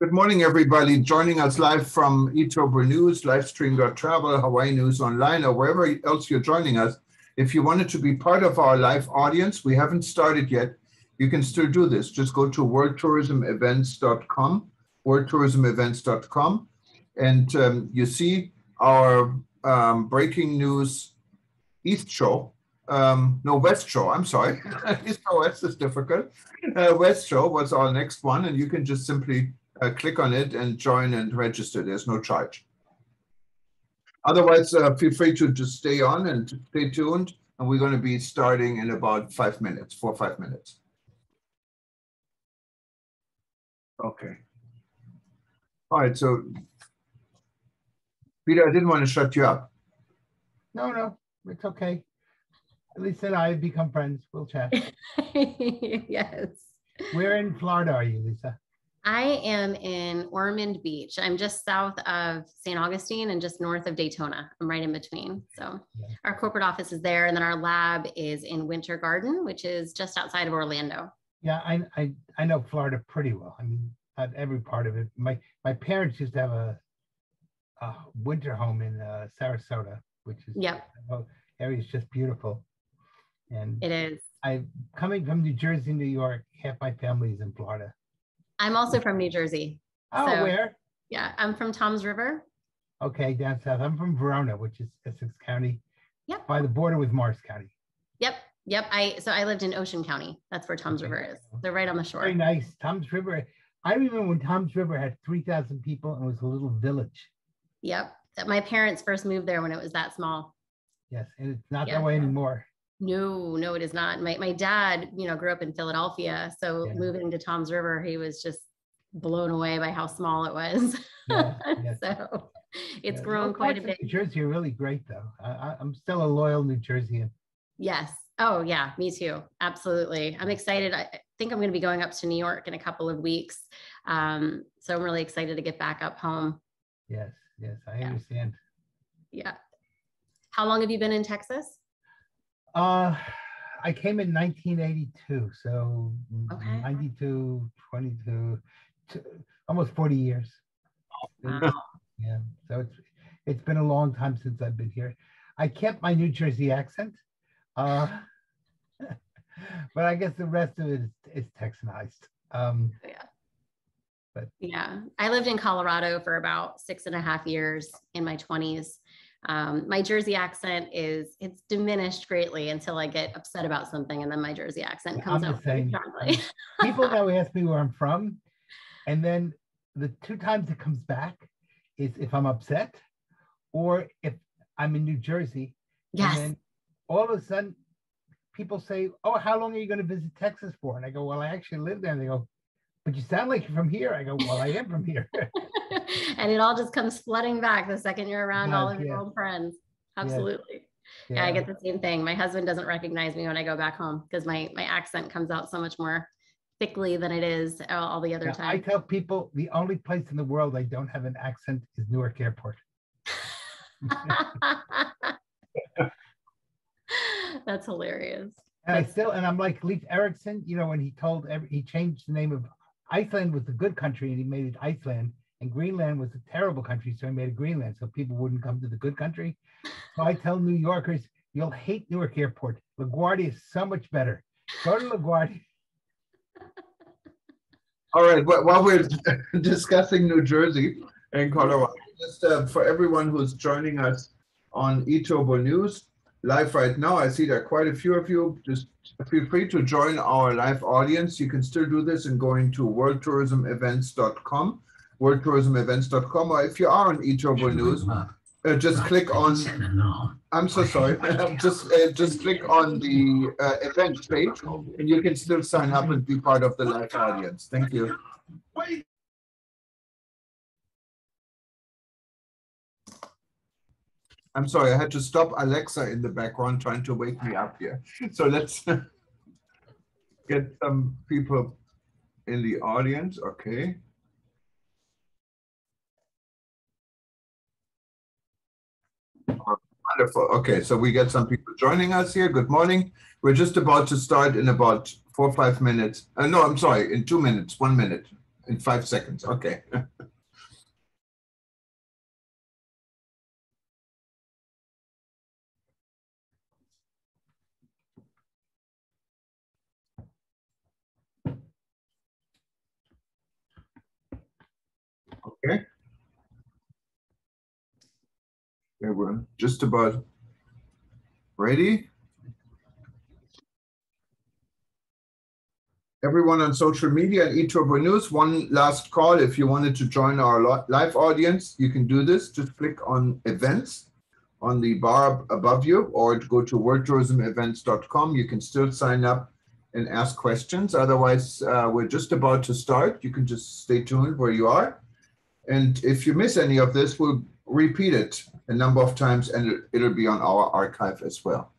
Good morning, everybody. Joining us live from Takeover News, livestream.travel, Hawaii News Online, or wherever else you're joining us. If you wanted to be part of our live audience, we haven't started yet. You can still do this. Just go to worldtourismevents.com, worldtourismevents.com, and you see our breaking news East Show. No, West Show, I'm sorry. East or West is difficult. West Show was our next one, and you can just simply click on it and join and register. There's no charge. Otherwise, feel free to just stay on and stay tuned. And we're going to be starting in about 5 minutes, 4 or 5 minutes. Okay. All right. So, Peter, I didn't want to shut you up. No, it's okay. Lisa and I have become friends. We'll chat. Yes. Where in Florida are you, Lisa? I am in Ormond Beach. I'm just south of St. Augustine and just north of Daytona. I'm right in between. So Our corporate office is there, and then our lab is in Winter Garden, which is just outside of Orlando. Yeah, I know Florida pretty well. I mean, not every part of it. My parents used to have a winter home in Sarasota, which is area is just beautiful. And it is. I'm coming from New Jersey, New York. Half my family is in Florida. I'm also from New Jersey. Oh, so, where? Yeah, I'm from Toms River. Okay, down south. I'm from Verona, which is Essex County. Yep. By the border with Morris County. Yep. I lived in Ocean County. That's where Toms River is. They're right on the shore. Very nice. Toms River. I remember when Toms River had 3,000 people and it was a little village. Yep. My parents first moved there when it was that small. Yes, and it's not that way anymore. No, it is not. My dad, grew up in Philadelphia. So moving to Toms River, he was just blown away by how small it was. So it's grown quite a bit. New Jersey are really great, though. I'm still a loyal New Jerseyan. Yes. Oh, yeah, me too. Absolutely. I'm excited. I think I'm going to be going up to New York in a couple of weeks. So I'm really excited to get back up home. Yes, I understand. Yeah. How long have you been in Texas? I came in 1982, so 92, 22, almost 40 years. Wow. Yeah, so it's been a long time since I've been here. I kept my New Jersey accent, but I guess the rest of it is Texanized. I lived in Colorado for about 6.5 years in my 20s. My Jersey accent it's diminished greatly until I get upset about something, and then my Jersey accent comes out very strongly. People now ask me where I'm from, and then the 2 times it comes back is if I'm upset or if I'm in New Jersey. Yes. And then all of a sudden people say, "Oh, how long are you going to visit Texas for?" And I go, "Well, I actually live there." And they go, "But you sound like you're from here." I go, "Well, I am from here." And it all just comes flooding back the second you're around all of your old friends. Absolutely. Yeah, I get the same thing. My husband doesn't recognize me when I go back home because my accent comes out so much more thickly than it is all the other time. I tell people the only place in the world I don't have an accent is Newark Airport. That's hilarious. And I'm like Leif Erikson, when he changed the name of Iceland was a good country and he made it Iceland, and Greenland was a terrible country, so he made it Greenland so people wouldn't come to the good country. So I tell New Yorkers, you'll hate Newark Airport. LaGuardia is so much better. Go to LaGuardia. All right, while we're discussing New Jersey and Colorado, just for everyone who's joining us on Takeover News live right now, I see there are quite a few of you. Just feel free to join our live audience. You can still do this in going to worldtourismevents.com, worldtourismevents.com, or if you are on Takeover News, just click on, I'm so sorry, just click on the event page, and you can still sign up and be part of the live audience. Thank you. I'm sorry, I had to stop Alexa in the background trying to wake me up here. So let's get some people in the audience. Okay. Wonderful. Okay, so we get some people joining us here. Good morning. We're just about to start in about 4 or 5 minutes. No, I'm sorry, in 2 minutes, 1 minute. in 5 seconds. Okay. Okay. Okay, we're just about ready. Everyone on social media and eTurbo News, one last call. If you wanted to join our live audience, you can do this. Just click on events on the bar above you, or to go to worldtourismevents.com. You can still sign up and ask questions. Otherwise, we're just about to start. You can just stay tuned where you are. And if you miss any of this, we'll repeat it a number of times, and it'll be on our archive as well.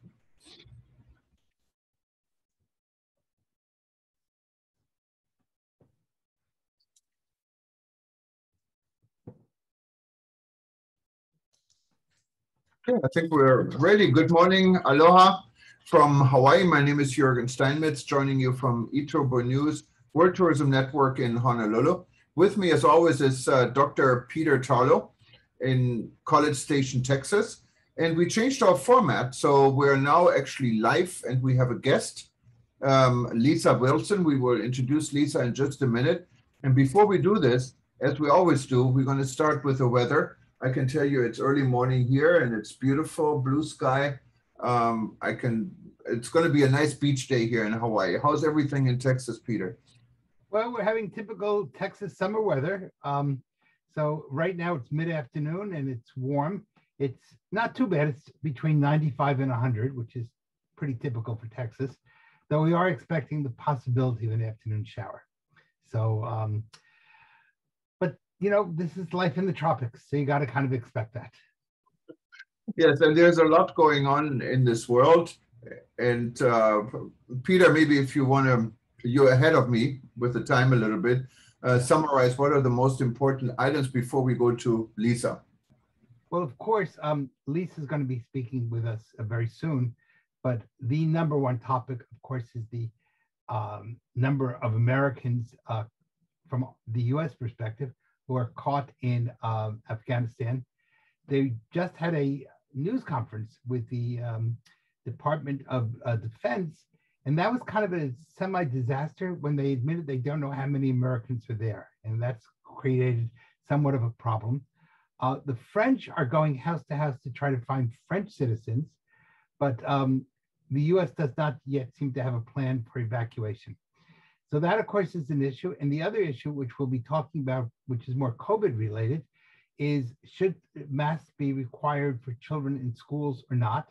Okay, I think we're ready. Good morning, aloha from Hawaii. My name is Jürgen Steinmetz, joining you from eTurbo News, World Tourism Network in Honolulu. With me, as always, is Dr. Peter Tarlow in College Station, Texas. And we changed our format, so we're now actually live, and we have a guest, Lisa Wilson. We will introduce Lisa in just a minute. And before we do this, as we always do, we're going to start with the weather. I can tell you it's early morning here, and it's beautiful, blue sky. It's going to be a nice beach day here in Hawaii. How's everything in Texas, Peter? Well, we're having typical Texas summer weather. So right now it's mid-afternoon and it's warm. It's not too bad. It's between 95 and 100, which is pretty typical for Texas, though we are expecting the possibility of an afternoon shower. So, but you know, this is life in the tropics, so you got to kind of expect that. Yes, and there's a lot going on in this world. And Peter, maybe if you want to, you're ahead of me with the time a little bit, summarize what are the most important items before we go to Lisa. Well, of course, Lisa is going to be speaking with us very soon, but the number one topic, of course, is the number of Americans from the U.S. perspective who are caught in Afghanistan. They just had a news conference with the Department of Defense, and that was kind of a semi-disaster when they admitted they don't know how many Americans are there, and that's created somewhat of a problem. The French are going house to house to try to find French citizens, but the U.S. does not yet seem to have a plan for evacuation. So that, of course, is an issue. And the other issue, which we'll be talking about, which is more COVID related, is should masks be required for children in schools or not?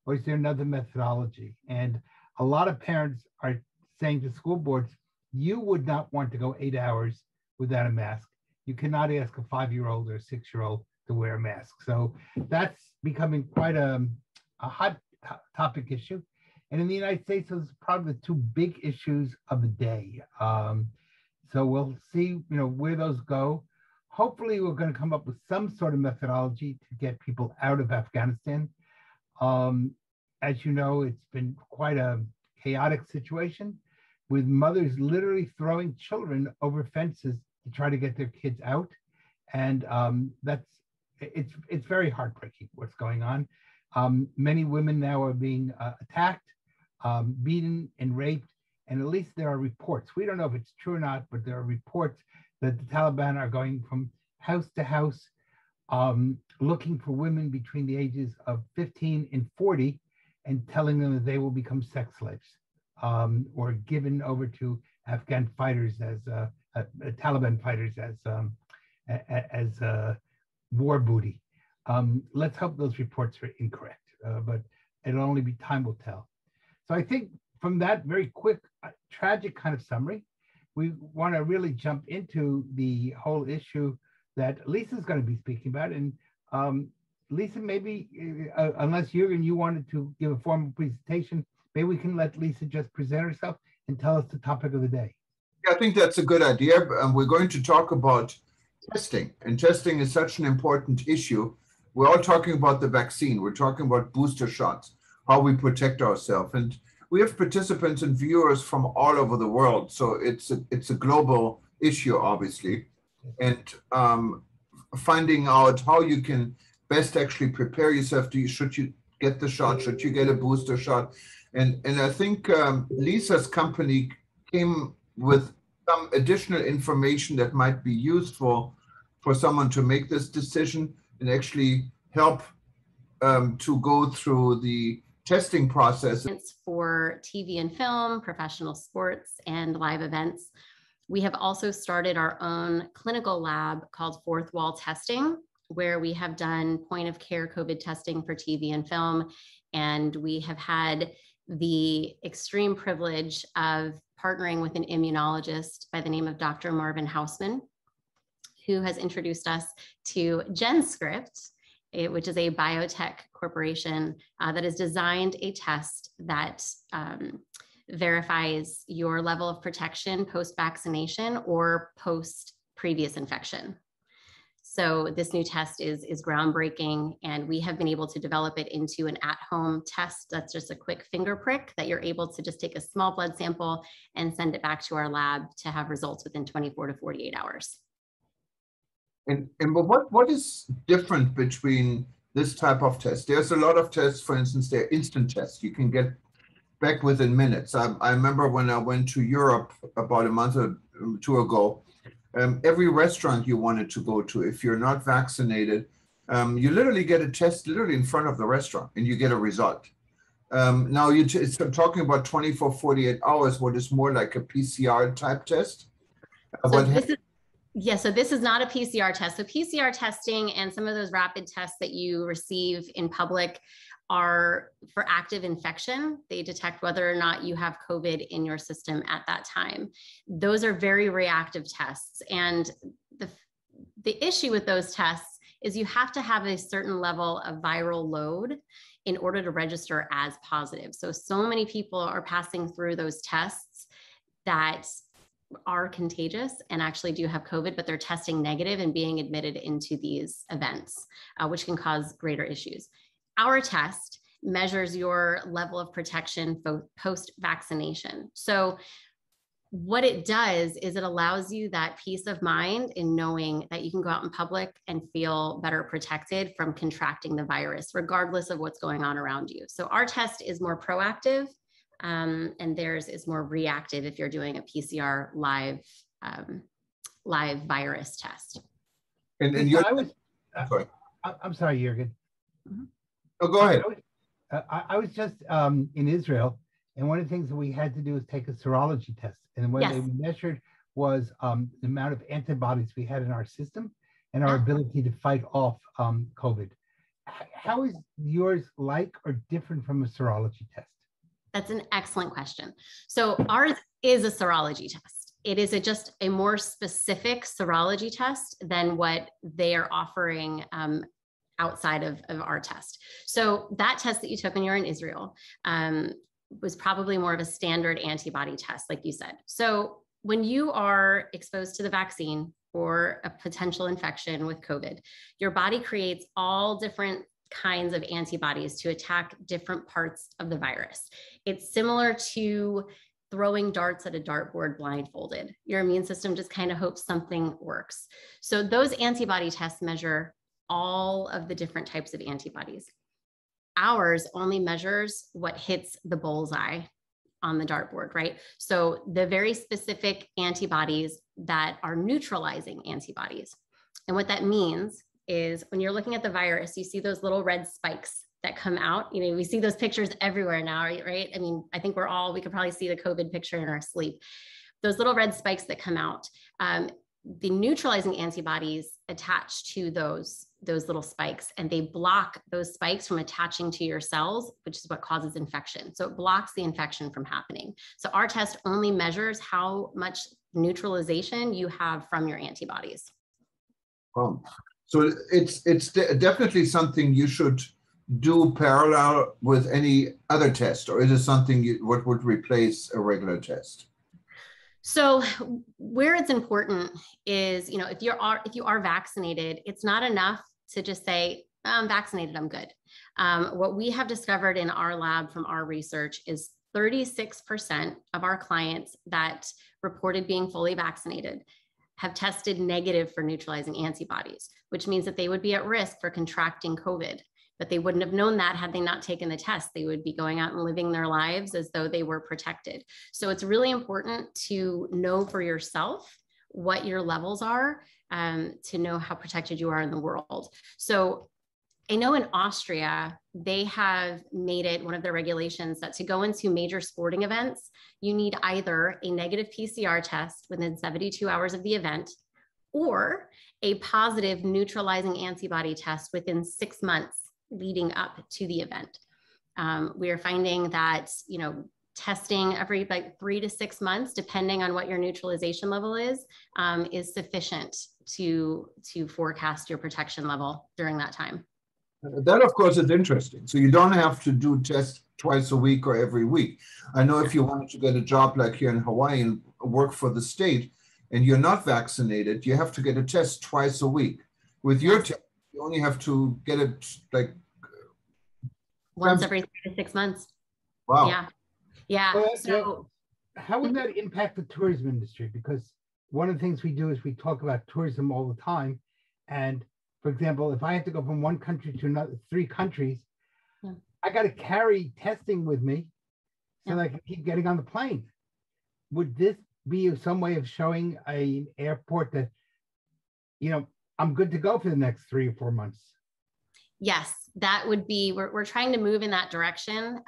Or is there another methodology? And a lot of parents are saying to school boards, you would not want to go 8 hours without a mask. You cannot ask a 5-year-old or a 6-year-old to wear a mask. So that's becoming quite a hot topic issue. And in the United States, those are probably the two big issues of the day. So we'll see, where those go. Hopefully, we're going to come up with some sort of methodology to get people out of Afghanistan. As you know, it's been quite a chaotic situation with mothers literally throwing children over fences to try to get their kids out. And it's very heartbreaking what's going on. Many women now are being attacked, beaten and raped. And at least there are reports. We don't know if it's true or not, but there are reports that the Taliban are going from house to house, looking for women between the ages of 15 and 40 and telling them that they will become sex slaves or given over to Afghan fighters as Taliban fighters as war booty. Let's hope those reports are incorrect, but it'll only be time will tell. So I think from that very quick, tragic kind of summary, we want to really jump into the whole issue that Lisa's going to be speaking about. And Lisa, maybe, unless you wanted to give a formal presentation, maybe we can let Lisa just present herself and tell us the topic of the day. Yeah, I think that's a good idea. We're going to talk about testing, and testing is such an important issue. We're all talking about the vaccine. We're talking about booster shots, how we protect ourselves. And we have participants and viewers from all over the world. So it's a global issue, obviously, and finding out how you can best actually prepare yourself. Should you get the shot? Should you get a booster shot? And I think Lisa's company came with some additional information that might be useful for someone to make this decision and actually help to go through the testing process. For TV and film, professional sports, and live events. We have also started our own clinical lab called Fourth Wall Testing, where we have done point of care COVID testing for TV and film. And we have had the extreme privilege of partnering with an immunologist by the name of Dr. Marvin Hausman, who has introduced us to GenScript, which is a biotech corporation that has designed a test that verifies your level of protection post-vaccination or post-previous infection. So this new test is groundbreaking, and we have been able to develop it into an at-home test that's just a quick finger prick that you're able to just take a small blood sample and send it back to our lab to have results within 24 to 48 hours. But what is different between this type of test? There's a lot of tests, for instance, they're instant tests. You can get back within minutes. I remember when I went to Europe about a month or two ago, every restaurant you wanted to go to, if you're not vaccinated, you literally get a test literally in front of the restaurant and you get a result. Now it's talking about 24, 48 hours, what is more like a PCR type test. So this is not a PCR test. So PCR testing and some of those rapid tests that you receive in public are for active infection. They detect whether or not you have COVID in your system at that time. Those are very reactive tests. And the issue with those tests is you have to have a certain level of viral load in order to register as positive. So many people are passing through those tests that are contagious and actually do have COVID, but they're testing negative and being admitted into these events, which can cause greater issues. Our test measures your level of protection post-vaccination. So what it does is it allows you that peace of mind in knowing that you can go out in public and feel better protected from contracting the virus, regardless of what's going on around you. So our test is more proactive, and theirs is more reactive if you're doing a PCR live virus test. And sorry. I'm sorry, Jürgen. Mm-hmm. Oh, go ahead. I was just in Israel, and one of the things that we had to do was take a serology test. And what they measured was the amount of antibodies we had in our system and our ability to fight off COVID. How is yours like or different from a serology test? That's an excellent question. So ours is a serology test. It is just a more specific serology test than what they are offering outside of our test. So that test that you took when you were in Israel was probably more of a standard antibody test, like you said. So when you are exposed to the vaccine or a potential infection with COVID, your body creates all different kinds of antibodies to attack different parts of the virus. It's similar to throwing darts at a dartboard blindfolded. Your immune system just kind of hopes something works. So those antibody tests measure all of the different types of antibodies. Ours only measures what hits the bullseye on the dartboard, right? So the very specific antibodies that are neutralizing antibodies. And what that means is when you're looking at the virus, you see those little red spikes that come out. You know, we see those pictures everywhere now, right? I mean, I think we could probably see the COVID picture in our sleep. Those little red spikes that come out, the neutralizing antibodies attach to those little spikes, and they block those spikes from attaching to your cells, which is what causes infection. So it blocks the infection from happening. So our test only measures how much neutralization you have from your antibodies. So it's definitely something you should do parallel with any other test, or is it something what would replace a regular test? So where it's important is, you know, if you are vaccinated, it's not enough to just say, I'm vaccinated, I'm good. What we have discovered in our lab from our research is 36% of our clients that reported being fully vaccinated have tested negative for neutralizing antibodies, which means that they would be at risk for contracting COVID. But they wouldn't have known that had they not taken the test. They would be going out and living their lives as though they were protected. So it's really important to know for yourself what your levels are, to know how protected you are in the world. So I know in Austria, they have made it one of their regulations that to go into major sporting events, you need either a negative PCR test within 72 hours of the event or a positive neutralizing antibody test within 6 months leading up to the event. We are finding that, testing every 3 to 6 months, depending on what your neutralization level is sufficient to forecast your protection level during that time. That, of course, is interesting. So you don't have to do tests twice a week or every week. I know if you wanted to get a job like here in Hawaii and work for the state and you're not vaccinated, you have to get a test twice a week. With your test, you only have to get it like once every 3 to 6 months. Wow. Yeah. Yeah. So how would that impact the tourism industry? Because one of the things we do is we talk about tourism all the time. And for example, if I have to go from one country to another, 3 countries, I got to carry testing with me so that I can keep getting on the plane. Would this be some way of showing an airport that, I'm good to go for the next 3 or 4 months? Yes, that would be, we're trying to move in that direction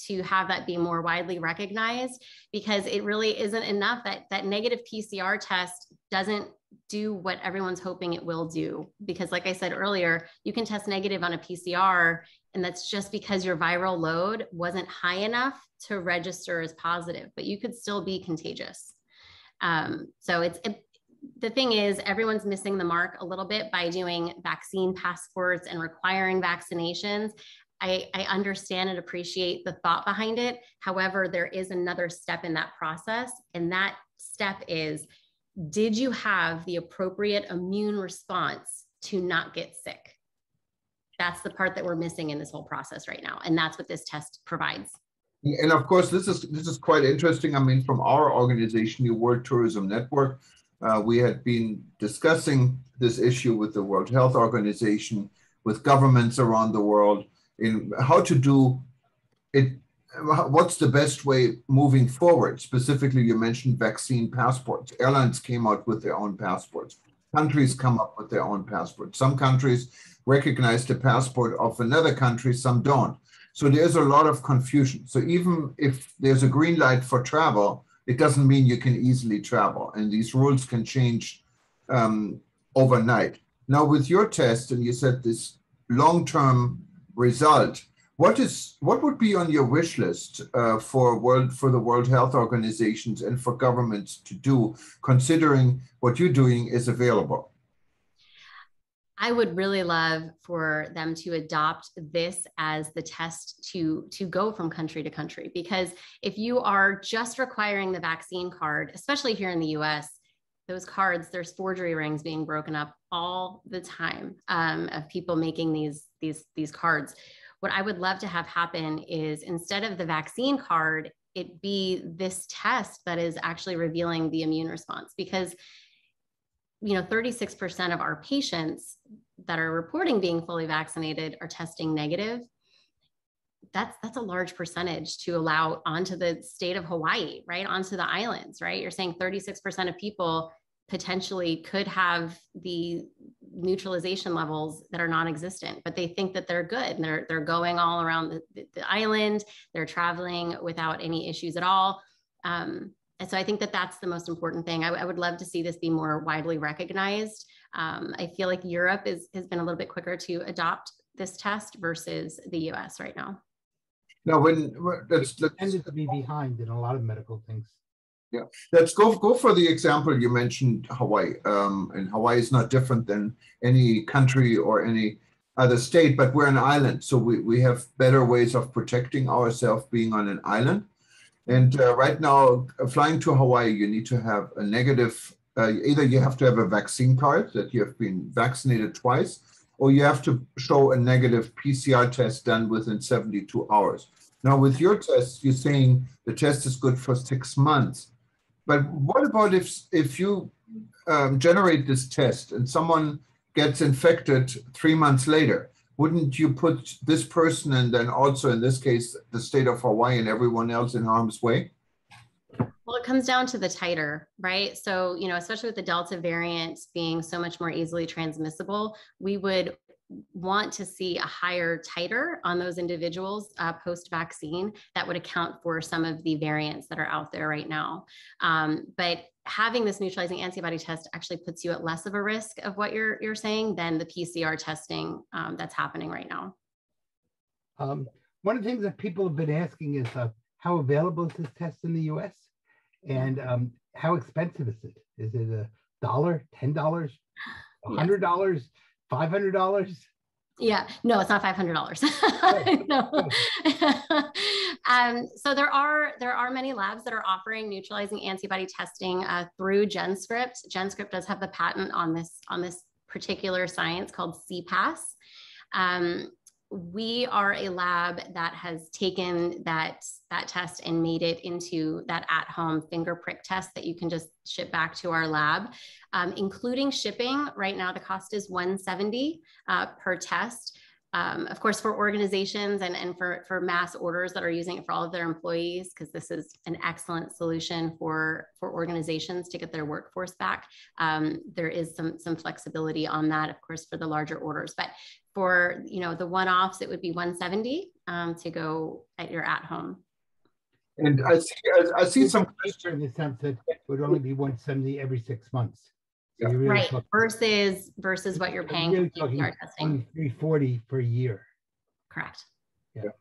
to have that be more widely recognized, because it really isn't enough that negative PCR test doesn't do what everyone's hoping it will do. Because like I said earlier, you can test negative on a PCR, and that's just because your viral load wasn't high enough to register as positive, but you could still be contagious. So the thing is, everyone's missing the mark a little bit by doing vaccine passports and requiring vaccinations. I understand and appreciate the thought behind it. However, there is another step in that process. And that step is, did you have the appropriate immune response to not get sick? That's the part that we're missing in this whole process right now. And that's what this test provides. And of course, this is quite interesting. I mean, from our organization, the World Tourism Network, we had been discussing this issue with the World Health Organization, with governments around the world, in how to do it. What's the best way moving forward? Specifically, you mentioned vaccine passports. Airlines came out with their own passports. Countries come up with their own passports. Some countries recognize the passport of another country, some don't. So there's a lot of confusion. So even if there's a green light for travel, it doesn't mean you can easily travel. And these rules can change overnight. Now, with your test, and you said this long-term result, what would be on your wish list for the World Health Organizations and for governments to do, considering what you're doing is available? I would really love for them to adopt this as the test to go from country to country, because if you are just requiring the vaccine card, especially here in the US, those cards, there's forgery rings being broken up all the time of people making these cards. What I would love to have happen is, instead of the vaccine card, it be this test that is actually revealing the immune response, because 36% of our patients that are reporting being fully vaccinated are testing negative. That's a large percentage to allow onto the state of Hawaii, right? Onto the islands, right? You're saying 36% of people potentially could have the neutralization levels that are non-existent, but they think that they're good. And they're going all around the island. They're traveling without any issues at all. And so I think that that's the most important thing. I would love to see this be more widely recognized. I feel like Europe has been a little bit quicker to adopt this test versus the US right now. Now, let's tended to be behind in a lot of medical things. Yeah, let's go for the example you mentioned, Hawaii. And Hawaii is not different than any country or any other state, but we're an island. So we have better ways of protecting ourselves being on an island. And right now, flying to Hawaii, you need to have a negative, either you have to have a vaccine card that you have been vaccinated twice, or you have to show a negative PCR test done within 72 hours. Now, with your test, you're saying the test is good for 6 months. But what about if you generate this test and someone gets infected 3 months later, wouldn't you put this person and then also in this case, the state of Hawaii and everyone else in harm's way? Well, it comes down to the titer, right? So, especially with the Delta variant being so much more easily transmissible, we would want to see a higher titer on those individuals post-vaccine that would account for some of the variants that are out there right now. But having this neutralizing antibody test actually puts you at less of a risk of what you're saying than the PCR testing that's happening right now. One of the things that people have been asking is how available is this test in the US? And how expensive is it? Is it $1, $10, $100, $500? Yeah, no, it's not $500. No. So there are many labs that are offering neutralizing antibody testing through GenScript. GenScript does have the patent on this particular science called CPAS. We are a lab that has taken that test and made it into that at-home finger prick test that you can just ship back to our lab, including shipping. Right now, the cost is $170 per test. Of course, for organizations and for mass orders that are using it for all of their employees, because this is an excellent solution for organizations to get their workforce back. There is some flexibility on that, of course, for the larger orders. But for the one-offs, it would be $170 to go at your at-home. And I see some in the sense that it would only be $170 every 6 months. So yeah. really Right, versus what you're paying really for PCR testing. $340 per year. Correct. Yeah.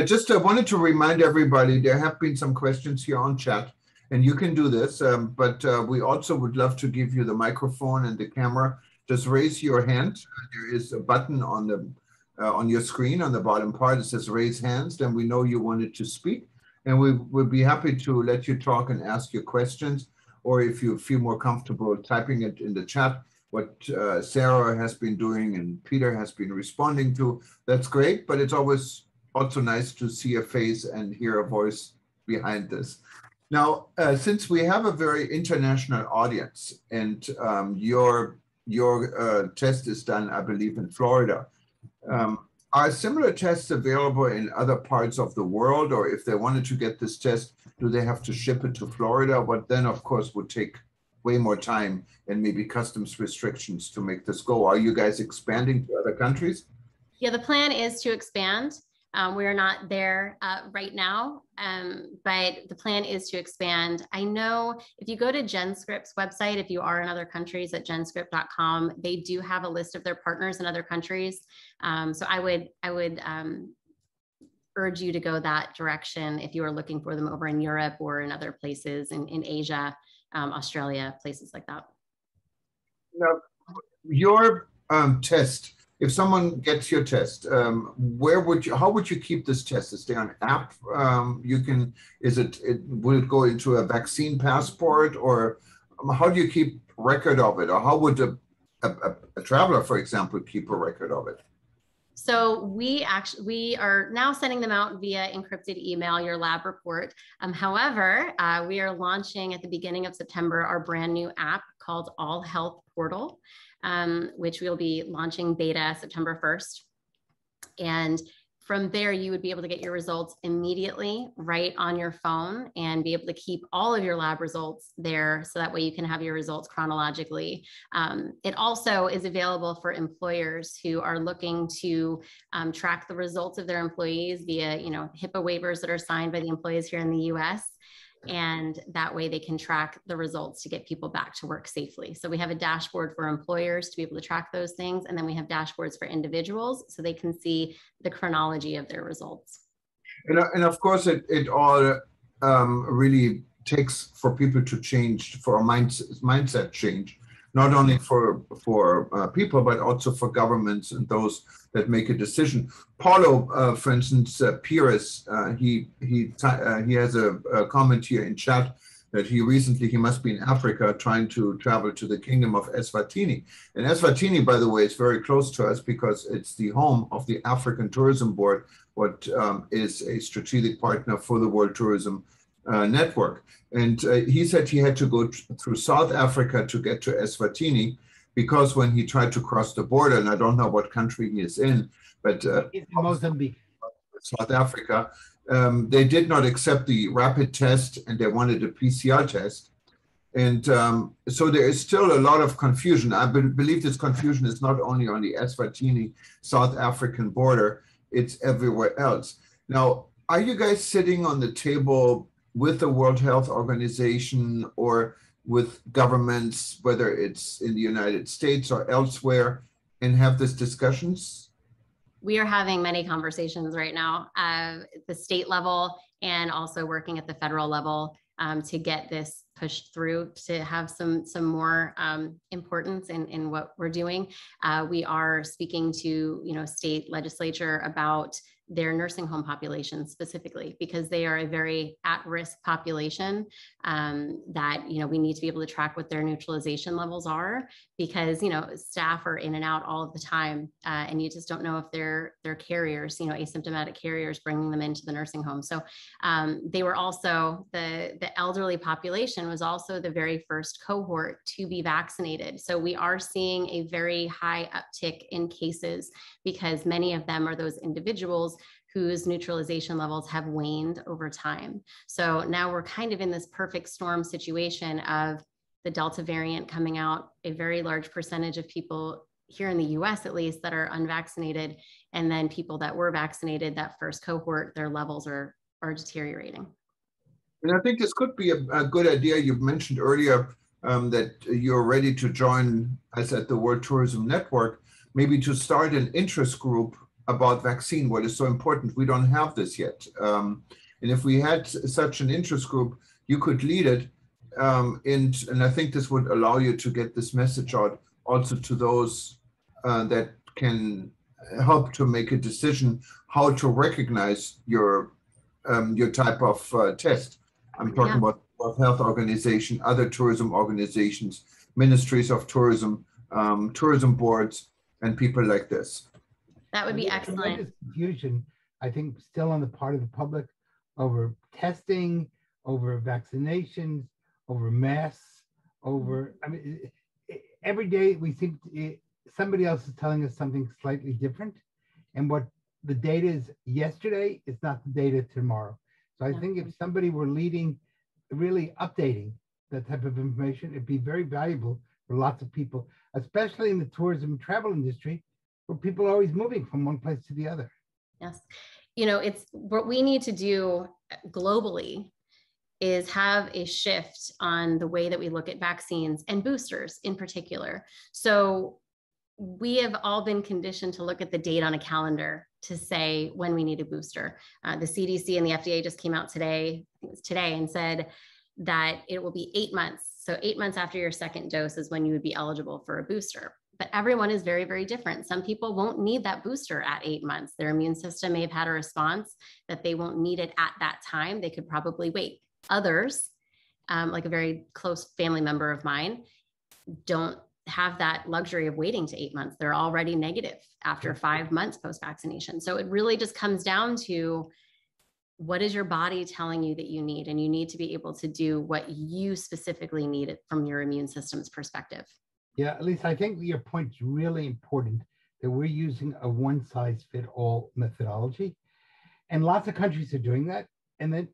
Just wanted to remind everybody, there have been some questions here on chat, and you can do this, but we also would love to give you the microphone and the camera. Just raise your hand. There is a button on your screen on the bottom part. It says raise hands. Then we know you wanted to speak, and we would be happy to let you talk and ask your questions. Or if you feel more comfortable typing it in the chat, what Sarah has been doing and Peter has been responding to, that's great. But it's always also nice to see a face and hear a voice behind this. Now, since we have a very international audience and your test is done, I believe, in Florida. Are similar tests available in other parts of the world? Or if they wanted to get this test, do they have to ship it to Florida? But then, of course, would take way more time and maybe customs restrictions to make this go. Are you guys expanding to other countries? Yeah, the plan is to expand. We are not there right now, but the plan is to expand. I know if you go to GenScript's website, if you are in other countries at genscript.com, they do have a list of their partners in other countries. So I would urge you to go that direction if you are looking for them over in Europe or in other places in Asia, Australia, places like that. Now, your test. If someone gets your test, how would you keep this test? Is there an app will it go into a vaccine passport, or how do you keep record of it? Or how would a traveler, for example, keep a record of it? So we are now sending them out via encrypted email, your lab report. However, we are launching at the beginning of September our brand new app called All Health Portal, which we'll be launching beta September 1st. And from there, you would be able to get your results immediately right on your phone and be able to keep all of your lab results there. So that way you can have your results chronologically. It also is available for employers who are looking to track the results of their employees via, HIPAA waivers that are signed by the employees here in the US. And that way they can track the results to get people back to work safely. So we have a dashboard for employers to be able to track those things. And then we have dashboards for individuals so they can see the chronology of their results. And of course, it all really takes for people to change, for a mindset change, not only for people, but also for governments and those that make a decision. Paulo, for instance, Pires, he has a comment here in chat that he must be in Africa trying to travel to the kingdom of Eswatini. And Eswatini, by the way, is very close to us because it's the home of the African Tourism Board, what is a strategic partner for the World Tourism network. And he said he had to go through South Africa to get to Eswatini, because when he tried to cross the border, and I don't know what country he is in, but it's in Mozambique, South Africa, they did not accept the rapid test, and they wanted a PCR test. And so there is still a lot of confusion. I believe this confusion is not only on the Eswatini South African border, it's everywhere else. Now, are you guys sitting on the table with the World Health Organization or with governments, whether it's in the United States or elsewhere, and have these discussions? We are having many conversations right now at the state level and also working at the federal level to get this pushed through, to have some more importance in what we're doing. We are speaking to state legislature about their nursing home population specifically, because they are a very at-risk population that we need to be able to track what their neutralization levels are, because staff are in and out all of the time, and you just don't know if they're carriers, asymptomatic carriers, bringing them into the nursing home. So they were also the elderly population was also the very first cohort to be vaccinated. So we are seeing a very high uptick in cases, because many of them are those individuals whose neutralization levels have waned over time. So now we're kind of in this perfect storm situation of the Delta variant coming out, a very large percentage of people here in the US at least that are unvaccinated, and then people that were vaccinated, that first cohort, their levels are deteriorating. And I think this could be a good idea. You mentioned earlier that you're ready to join us at the World Tourism Network, maybe to start an interest group about vaccine, what is so important. We don't have this yet. And if we had such an interest group, you could lead it. And I think this would allow you to get this message out also to those that can help to make a decision how to recognize your type of test. I'm talking about World Health Organization, other tourism organizations, ministries of tourism, tourism boards, and people like this. That would be excellent. There's confusion, I think, still on the part of the public over testing, over vaccinations, over masks, over, every day we think somebody else is telling us something slightly different. And what the data is yesterday is not the data tomorrow. So I think if somebody were leading, really updating that type of information, it'd be very valuable for lots of people, especially in the tourism and travel industry, where people are always moving from one place to the other. Yes. It's what we need to do globally is have a shift on the way that we look at vaccines and boosters in particular. So we have all been conditioned to look at the date on a calendar to say when we need a booster. The CDC and the FDA just came out today, I think it was today, and said that it will be 8 months. So 8 months after your second dose is when you would be eligible for a booster. But everyone is very, very different. Some people won't need that booster at 8 months. Their immune system may have had a response that they won't need it at that time. They could probably wait. Others, like a very close family member of mine, don't have that luxury of waiting to 8 months. They're already negative after 5 months post-vaccination. So it really just comes down to what is your body telling you that you need? And you need to be able to do what you specifically need from your immune system's perspective. Yeah, at least I think your point is really important, that we're using a one-size-fit-all methodology. And lots of countries are doing that. And then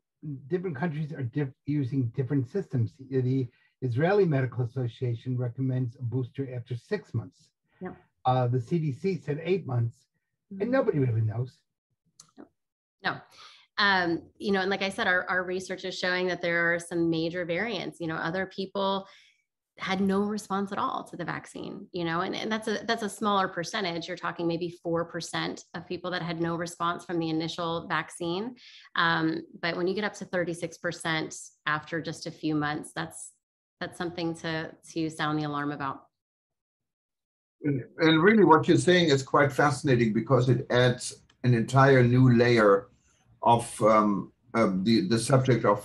different countries are using different systems. The Israeli Medical Association recommends a booster after 6 months. Yeah. The CDC said 8 months, and nobody really knows. No. And like I said, our research is showing that there are some major variants. Other people had no response at all to the vaccine, and that's a smaller percentage. You're talking maybe 4% of people that had no response from the initial vaccine. But when you get up to 36% after just a few months, that's something to sound the alarm about. And really what you're saying is quite fascinating, because it adds an entire new layer of the subject of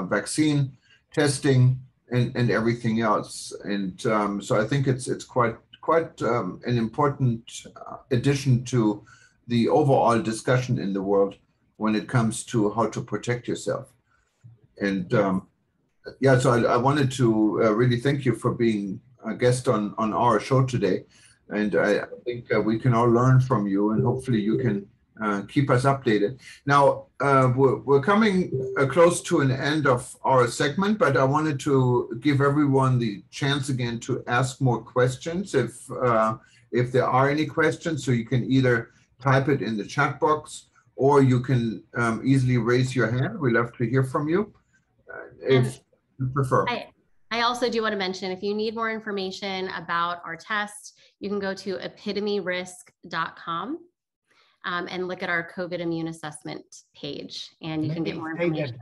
vaccine testing and everything else. And so I think it's quite an important addition to the overall discussion in the world when it comes to how to protect yourself. And yeah, so I wanted to really thank you for being a guest on our show today. And I think we can all learn from you, and hopefully you can keep us updated. Now, we're coming close to an end of our segment, but I wanted to give everyone the chance again to ask more questions if there are any questions. So you can either type it in the chat box, or you can easily raise your hand. We'd love to hear from you if you prefer. I also do want to mention, if you need more information about our test, you can go to epitomyrisk.com and look at our COVID immune assessment page, and you can get more information.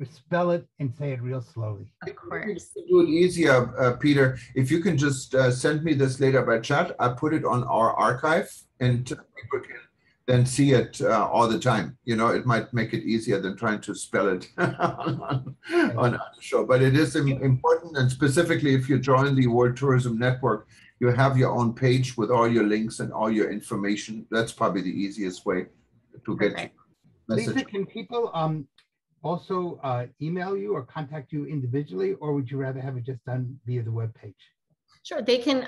Spell it and say it real slowly. Of course. Do it easier, Peter. If you can just send me this later by chat, I put it on our archive, and people can then see it all the time. You know, it might make it easier than trying to spell it on the show. But it is important, and specifically if you join the World Tourism Network, you have your own page with all your links and all your information. That's probably the easiest way to get your message. Lisa, can people also email you or contact you individually, or would you rather have it just done via the web page? Sure, they can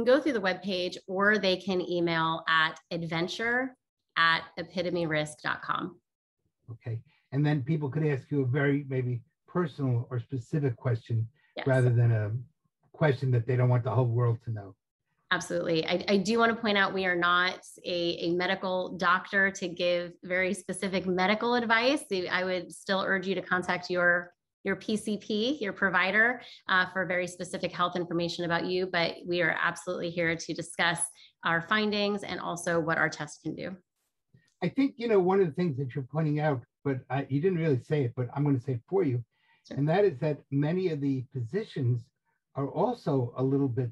go through the web page, or they can email at adventure@epitomyrisk.com. Okay, and then people could ask you a very maybe personal or specific question, rather than a question that they don't want the whole world to know. Absolutely. I do want to point out, we are not a medical doctor to give very specific medical advice. I would still urge you to contact your PCP, your provider, for very specific health information about you, but we are absolutely here to discuss our findings and also what our test can do. I think, you know, one of the things that you're pointing out, but you didn't really say it, but I'm going to say it for you. Sure. And that is that many of the physicians are also a little bit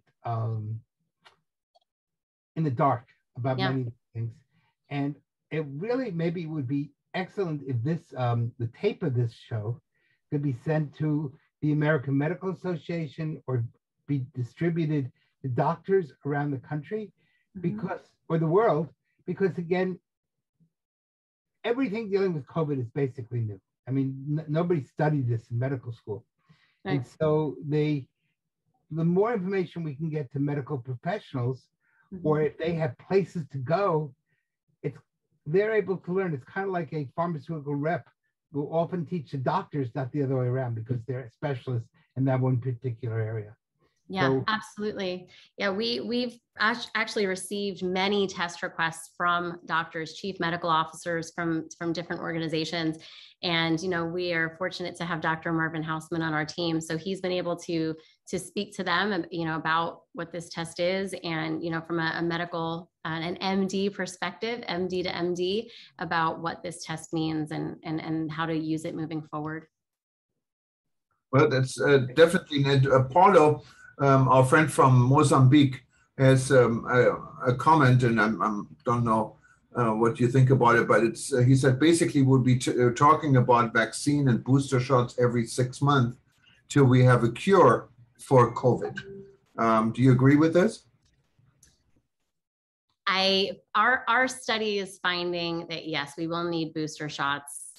in the dark about many things. And it really maybe would be excellent if this, the tape of this show could be sent to the American Medical Association or be distributed to doctors around the country, because, or the world, because again, everything dealing with COVID is basically new. I mean, nobody studied this in medical school. Right. And so the more information we can get to medical professionals, or if they have places to go, they're able to learn. It's kind of like a pharmaceutical rep who often teach the doctors, not the other way around, because they're specialists in that one particular area. Yeah, so, absolutely. Yeah, we've actually received many test requests from doctors, chief medical officers from different organizations. And, you know, we are fortunate to have Dr. Marvin Hausman on our team. So he's been able to speak to them, you know, about what this test is, and, you know, from a medical, an MD perspective, MD to MD, about what this test means and how to use it moving forward. Well, that's definitely Ned. Paulo, our friend from Mozambique, has a comment, and I don't know what you think about it, but it's he said basically we'll be talking about vaccine and booster shots every 6 months till we have a cure for COVID. Do you agree with this? Our study is finding that yes, we will need booster shots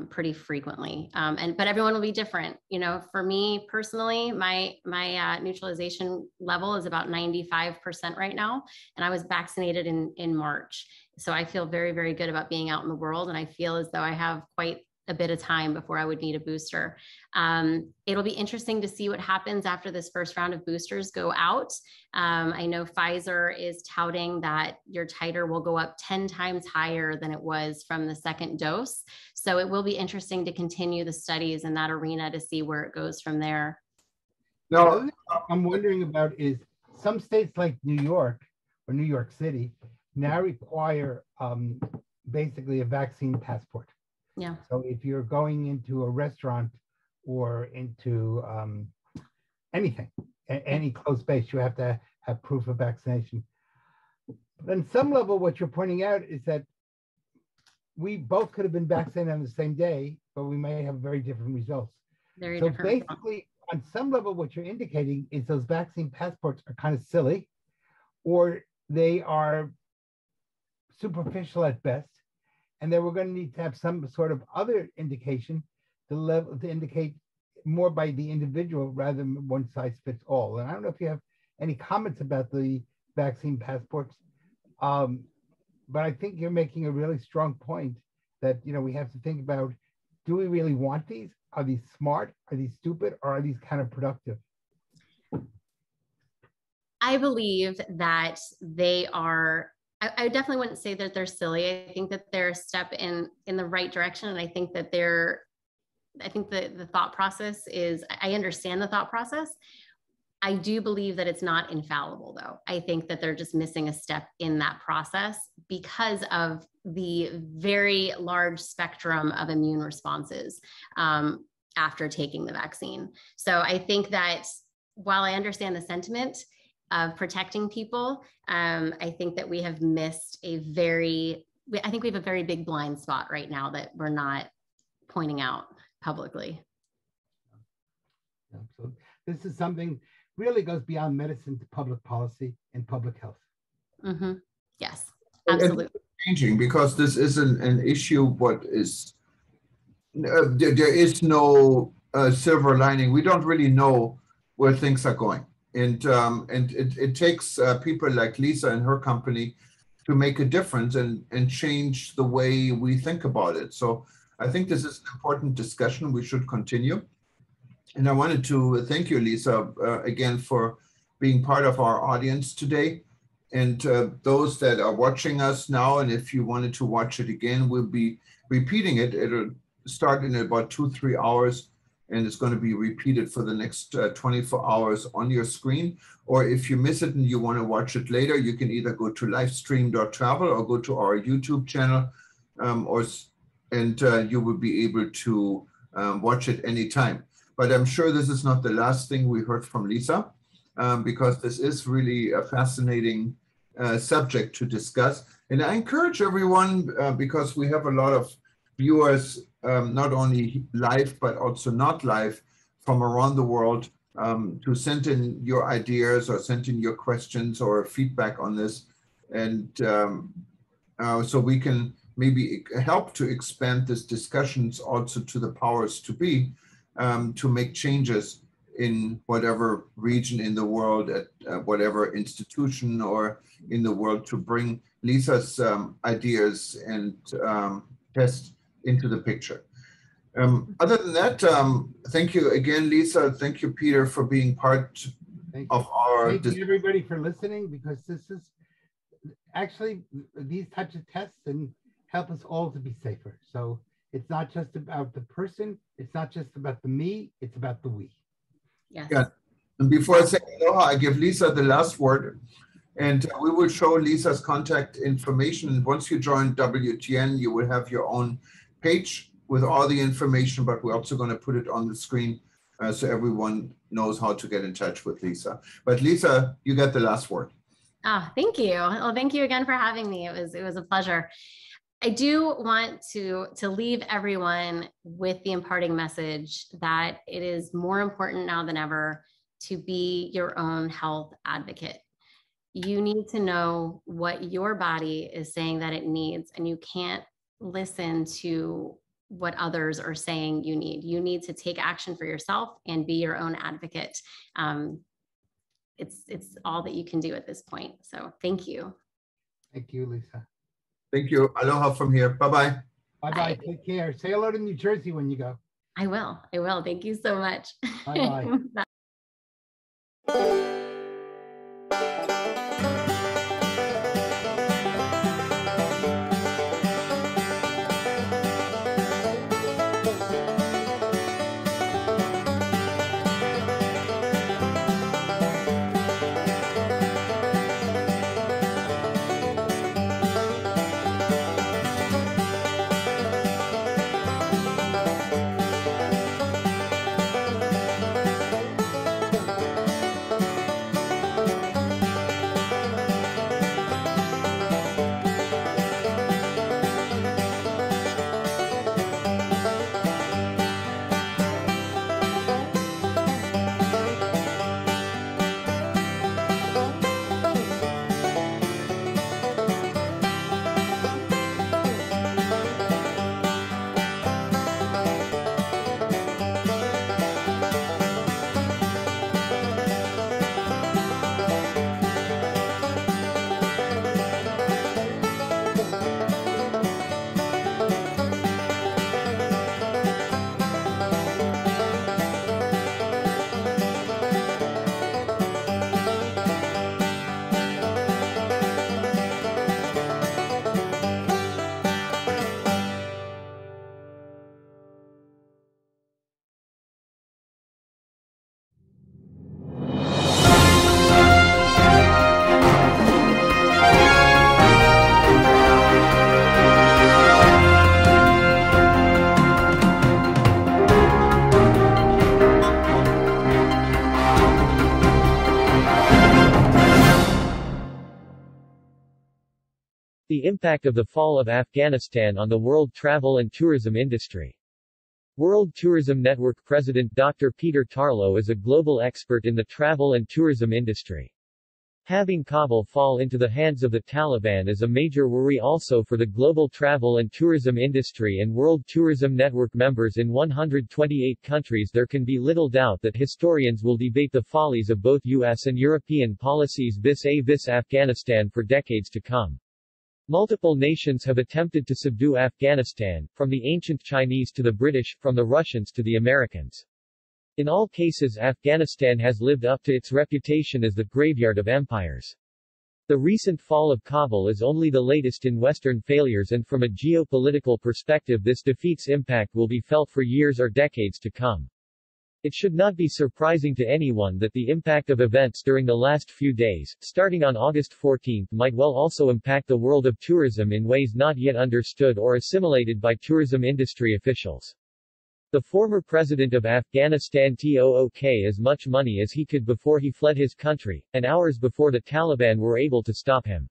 pretty frequently, but everyone will be different. You know, for me personally, my neutralization level is about 95% right now, and I was vaccinated in March, so I feel very, very good about being out in the world, and I feel as though I have quite a bit of time before I would need a booster. It'll be interesting to see what happens after this first round of boosters go out. I know Pfizer is touting that your titer will go up 10 times higher than it was from the second dose. So it will be interesting to continue the studies in that arena to see where it goes from there. Now, I'm wondering about is some states like New York or New York City now require basically a vaccine passport. Yeah. So if you're going into a restaurant or into anything, any closed space, you have to have proof of vaccination. But on some level, what you're pointing out is that we both could have been vaccinated on the same day, but we may have very different results. Very so different. Basically, on some level, what you're indicating is those vaccine passports are kind of silly, or they are superficial at best. And then we're going to need to have some sort of other indication the level to indicate more by the individual rather than one size fits all. And I don't know if you have any comments about the vaccine passports, but I think you're making a really strong point that, you know, we have to think about, do we really want these? Are these smart? Are these stupid? Or are these counterproductive? I believe that they are, I definitely wouldn't say that they're silly. I think that they're a step in the right direction. And I think that I think the thought process is, I understand the thought process. I do believe that it's not infallible, though. I think that they're just missing a step in that process because of the very large spectrum of immune responses after taking the vaccine. So I think that while I understand the sentiment of protecting people, I think that we have missed I think we have a very big blind spot right now that we're not pointing out publicly. So this is something really goes beyond medicine to public policy and public health. Mm-hmm. Yes, absolutely. It's changing because this isn't an issue. What is there is no silver lining. We don't really know where things are going, and it takes people like Lisa and her company to make a difference and change the way we think about it. So I think this is an important discussion we should continue. And I wanted to thank you, Lisa, again, for being part of our audience today. And those that are watching us now, and if you wanted to watch it again, we'll be repeating it. It'll start in about 2-3 hours, and it's going to be repeated for the next 24 hours on your screen. Or if you miss it and you want to watch it later, you can either go to livestream.travel or go to our YouTube channel, and you will be able to watch it anytime. But I'm sure this is not the last thing we heard from Lisa, because this is really a fascinating subject to discuss. And I encourage everyone, because we have a lot of viewers, not only live, but also not live from around the world, to send in your ideas or send in your questions or feedback on this. And so we can maybe help to expand these discussions also to the powers to be, to make changes in whatever region in the world, at whatever institution or in the world, to bring Lisa's ideas and tests into the picture. Other than that, thank you again, Lisa. Thank you, Peter, for being part of our... Thank you, everybody, for listening, because this is actually, these types of tests and help us all to be safer. So it's not just about the person, it's not just about the me, it's about the we. Yes. Yeah. And before I say aloha, I give Lisa the last word. And we will show Lisa's contact information. Once you join WTN, you will have your own page with all the information, but we're also going to put it on the screen so everyone knows how to get in touch with Lisa. But Lisa, you got the last word. Oh, thank you. Well, thank you again for having me. It was a pleasure. I do want to leave everyone with the imparting message that it is more important now than ever to be your own health advocate. You need to know what your body is saying that it needs, and you can't listen to what others are saying you need. You need to take action for yourself and be your own advocate. It's all that you can do at this point. So thank you. Thank you, Lisa. Thank you. Aloha from here. Bye-bye. Bye-bye. Take care. Say hello to New Jersey when you go. I will. Thank you so much. Bye-bye. Bye. The impact of the fall of Afghanistan on the world travel and tourism industry. World Tourism Network President Dr. Peter Tarlow is a global expert in the travel and tourism industry. Having Kabul fall into the hands of the Taliban is a major worry also for the global travel and tourism industry and World Tourism Network members in 128 countries. There can be little doubt that historians will debate the follies of both U.S. and European policies vis-a-vis Afghanistan for decades to come. Multiple nations have attempted to subdue Afghanistan, from the ancient Chinese to the British, from the Russians to the Americans. In all cases, Afghanistan has lived up to its reputation as the graveyard of empires. The recent fall of Kabul is only the latest in Western failures, and from a geopolitical perspective this defeat's impact will be felt for years or decades to come. It should not be surprising to anyone that the impact of events during the last few days, starting on August 14, might well also impact the world of tourism in ways not yet understood or assimilated by tourism industry officials. The former president of Afghanistan took as much money as he could before he fled his country, and hours before the Taliban were able to stop him.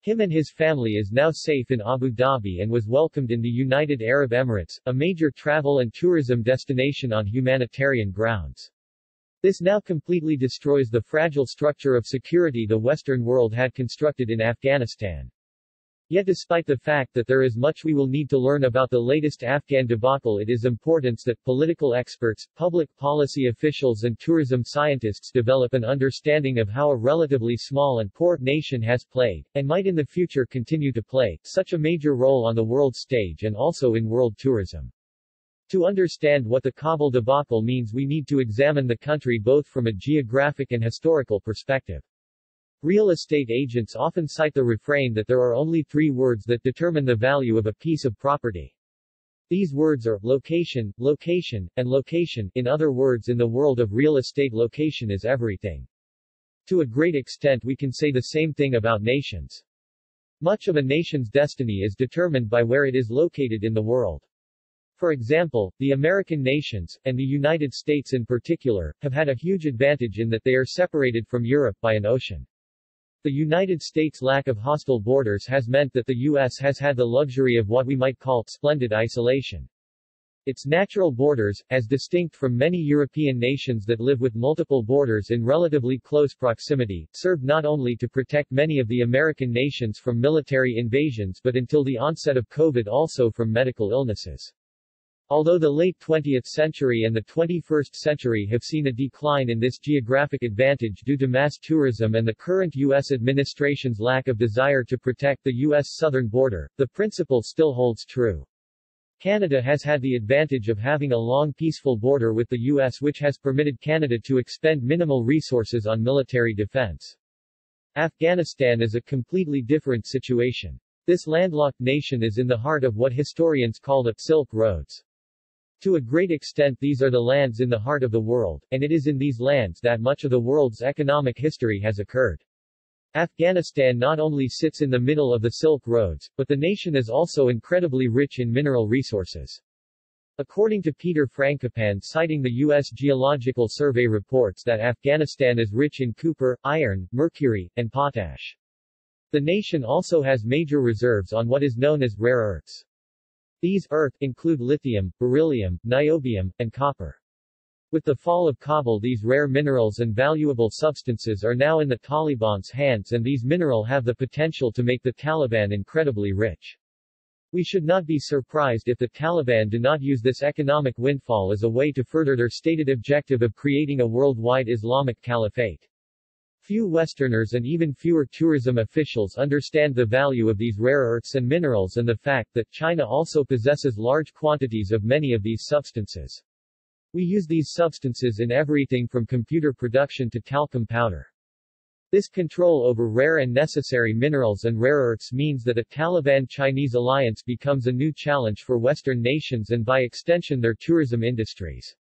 Him and his family is now safe in Abu Dhabi and was welcomed in the United Arab Emirates, a major travel and tourism destination on humanitarian grounds. This now completely destroys the fragile structure of security the Western world had constructed in Afghanistan. Yet despite the fact that there is much we will need to learn about the latest Afghan debacle, it is important that political experts, public policy officials and tourism scientists develop an understanding of how a relatively small and poor nation has played, and might in the future continue to play, such a major role on the world stage and also in world tourism. To understand what the Kabul debacle means, we need to examine the country both from a geographic and historical perspective. Real estate agents often cite the refrain that there are only 3 words that determine the value of a piece of property. These words are location, location, and location. In other words, in the world of real estate, location is everything. To a great extent we can say the same thing about nations. Much of a nation's destiny is determined by where it is located in the world. For example, the American nations, and the United States in particular, have had a huge advantage in that they are separated from Europe by an ocean. The United States' lack of hostile borders has meant that the U.S. has had the luxury of what we might call splendid isolation. Its natural borders, as distinct from many European nations that live with multiple borders in relatively close proximity, served not only to protect many of the American nations from military invasions but until the onset of COVID also from medical illnesses. Although the late 20th century and the 21st century have seen a decline in this geographic advantage due to mass tourism and the current U.S. administration's lack of desire to protect the U.S. southern border, the principle still holds true. Canada has had the advantage of having a long peaceful border with the U.S., which has permitted Canada to expend minimal resources on military defense. Afghanistan is a completely different situation. This landlocked nation is in the heart of what historians call the Silk Roads. To a great extent these are the lands in the heart of the world, and it is in these lands that much of the world's economic history has occurred. Afghanistan not only sits in the middle of the Silk Roads, but the nation is also incredibly rich in mineral resources. According to Peter Frankopan, citing the U.S. Geological Survey, reports that Afghanistan is rich in copper, iron, mercury, and potash. The nation also has major reserves on what is known as rare earths. These earths include lithium, beryllium, niobium, and copper. With the fall of Kabul, these rare minerals and valuable substances are now in the Taliban's hands, and these minerals have the potential to make the Taliban incredibly rich. We should not be surprised if the Taliban do not use this economic windfall as a way to further their stated objective of creating a worldwide Islamic caliphate. Few Westerners and even fewer tourism officials understand the value of these rare earths and minerals and the fact that China also possesses large quantities of many of these substances. We use these substances in everything from computer production to talcum powder. This control over rare and necessary minerals and rare earths means that a Taliban-Chinese alliance becomes a new challenge for Western nations and by extension their tourism industries.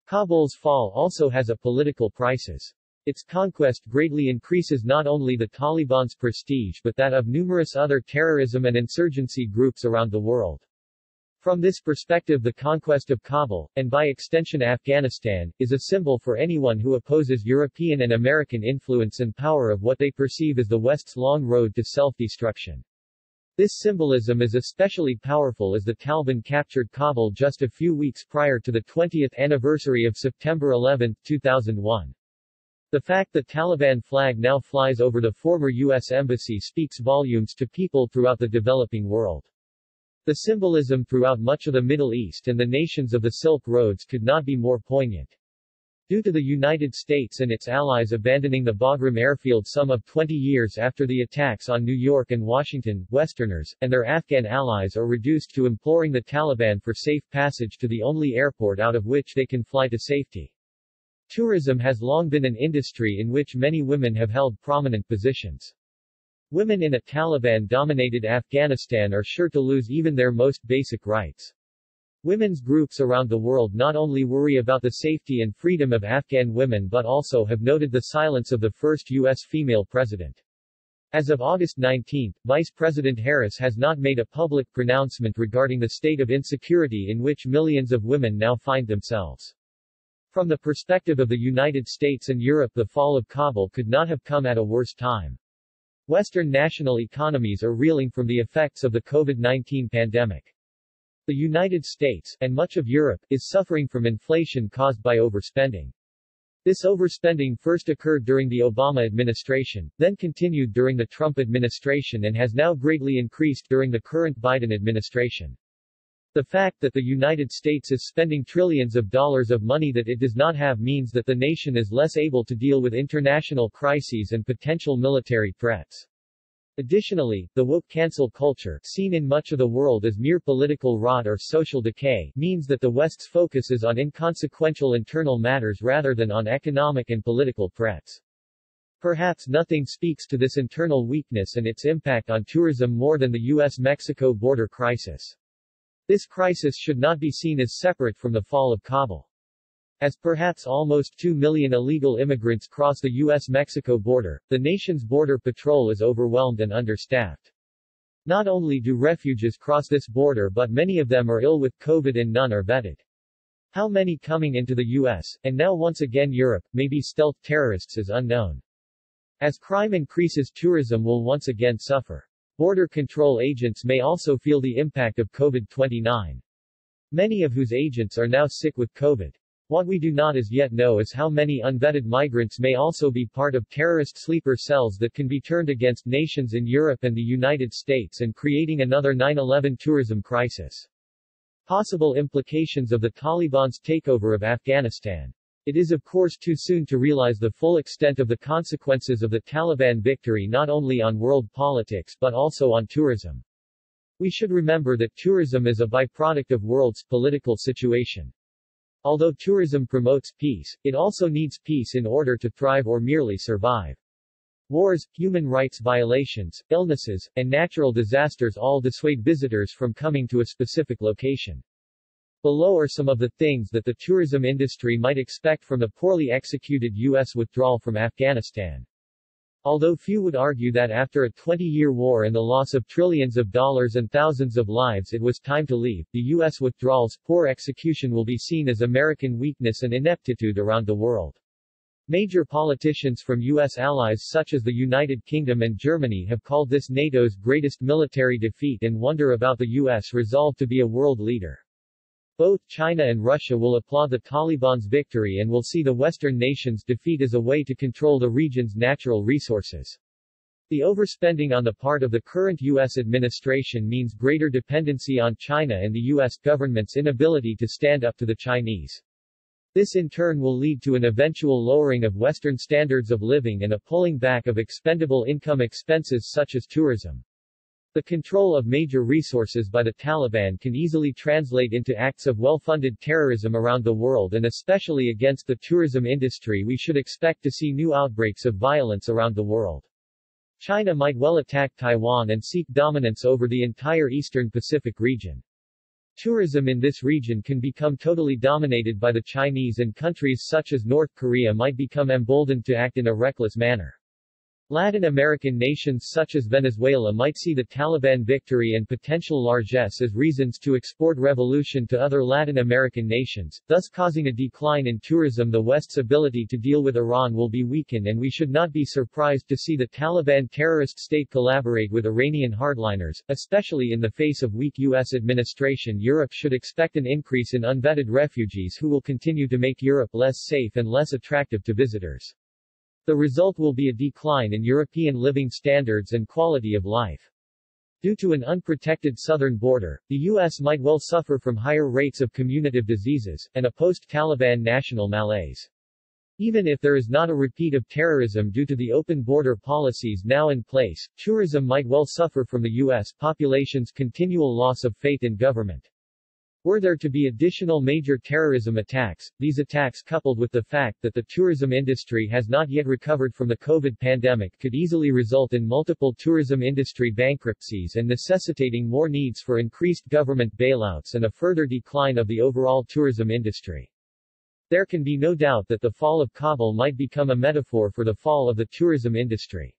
Kabul's fall also has a political prices. Its conquest greatly increases not only the Taliban's prestige but that of numerous other terrorism and insurgency groups around the world. From this perspective, the conquest of Kabul, and by extension Afghanistan, is a symbol for anyone who opposes European and American influence and power of what they perceive as the West's long road to self-destruction. This symbolism is especially powerful as the Taliban captured Kabul just a few weeks prior to the 20th anniversary of September 11, 2001. The fact the Taliban flag now flies over the former U.S. embassy speaks volumes to people throughout the developing world. The symbolism throughout much of the Middle East and the nations of the Silk Roads could not be more poignant. Due to the United States and its allies abandoning the Bagram airfield some of 20 years after the attacks on New York and Washington, Westerners, and their Afghan allies are reduced to imploring the Taliban for safe passage to the only airport out of which they can fly to safety. Tourism has long been an industry in which many women have held prominent positions. Women in a Taliban-dominated Afghanistan are sure to lose even their most basic rights. Women's groups around the world not only worry about the safety and freedom of Afghan women but also have noted the silence of the first U.S. female president. As of August 19, Vice President Harris has not made a public pronouncement regarding the state of insecurity in which millions of women now find themselves. From the perspective of the United States and Europe, the fall of Kabul could not have come at a worse time. Western national economies are reeling from the effects of the COVID-19 pandemic. The United States, and much of Europe, is suffering from inflation caused by overspending. This overspending first occurred during the Obama administration, then continued during the Trump administration and has now greatly increased during the current Biden administration. The fact that the United States is spending trillions of dollars of money that it does not have means that the nation is less able to deal with international crises and potential military threats. Additionally, the woke cancel culture, seen in much of the world as mere political rot or social decay, means that the West's focus is on inconsequential internal matters rather than on economic and political threats. Perhaps nothing speaks to this internal weakness and its impact on tourism more than the U.S.-Mexico border crisis. This crisis should not be seen as separate from the fall of Kabul. As perhaps almost 2 million illegal immigrants cross the U.S.-Mexico border, the nation's border patrol is overwhelmed and understaffed. Not only do refugees cross this border but many of them are ill with COVID and none are vetted. How many coming into the U.S., and now once again Europe, may be stealth terrorists is unknown. As crime increases, tourism will once again suffer. Border control agents may also feel the impact of COVID-19. Many of whose agents are now sick with COVID. What we do not as yet know is how many unvetted migrants may also be part of terrorist sleeper cells that can be turned against nations in Europe and the United States and creating another 9/11 tourism crisis. Possible implications of the Taliban's takeover of Afghanistan. It is of course too soon to realize the full extent of the consequences of the Taliban victory not only on world politics but also on tourism. We should remember that tourism is a byproduct of world's political situation. Although tourism promotes peace, it also needs peace in order to thrive or merely survive. Wars, human rights violations, illnesses, and natural disasters all dissuade visitors from coming to a specific location. Below are some of the things that the tourism industry might expect from the poorly executed U.S. withdrawal from Afghanistan. Although few would argue that after a 20-year war and the loss of trillions of dollars and thousands of lives it was time to leave, the U.S. withdrawal's poor execution will be seen as American weakness and ineptitude around the world. Major politicians from U.S. allies such as the United Kingdom and Germany have called this NATO's greatest military defeat and wonder about the U.S. resolve to be a world leader. Both China and Russia will applaud the Taliban's victory and will see the Western nations' defeat as a way to control the region's natural resources. The overspending on the part of the current U.S. administration means greater dependency on China and the U.S. government's inability to stand up to the Chinese. This in turn will lead to an eventual lowering of Western standards of living and a pulling back of expendable income expenses such as tourism. The control of major resources by the Taliban can easily translate into acts of well-funded terrorism around the world and especially against the tourism industry. We should expect to see new outbreaks of violence around the world. China might well attack Taiwan and seek dominance over the entire Eastern Pacific region. Tourism in this region can become totally dominated by the Chinese and countries such as North Korea might become emboldened to act in a reckless manner. Latin American nations such as Venezuela might see the Taliban victory and potential largesse as reasons to export revolution to other Latin American nations, thus causing a decline in tourism. The West's ability to deal with Iran will be weakened, and we should not be surprised to see the Taliban terrorist state collaborate with Iranian hardliners, especially in the face of weak U.S. administration. Europe should expect an increase in unvetted refugees who will continue to make Europe less safe and less attractive to visitors. The result will be a decline in European living standards and quality of life. Due to an unprotected southern border, the U.S. might well suffer from higher rates of communicative diseases, and a post-Taliban national malaise. Even if there is not a repeat of terrorism due to the open border policies now in place, tourism might well suffer from the U.S. population's continual loss of faith in government. Were there to be additional major terrorism attacks, these attacks coupled with the fact that the tourism industry has not yet recovered from the COVID pandemic could easily result in multiple tourism industry bankruptcies and necessitating more needs for increased government bailouts and a further decline of the overall tourism industry. There can be no doubt that the fall of Kabul might become a metaphor for the fall of the tourism industry.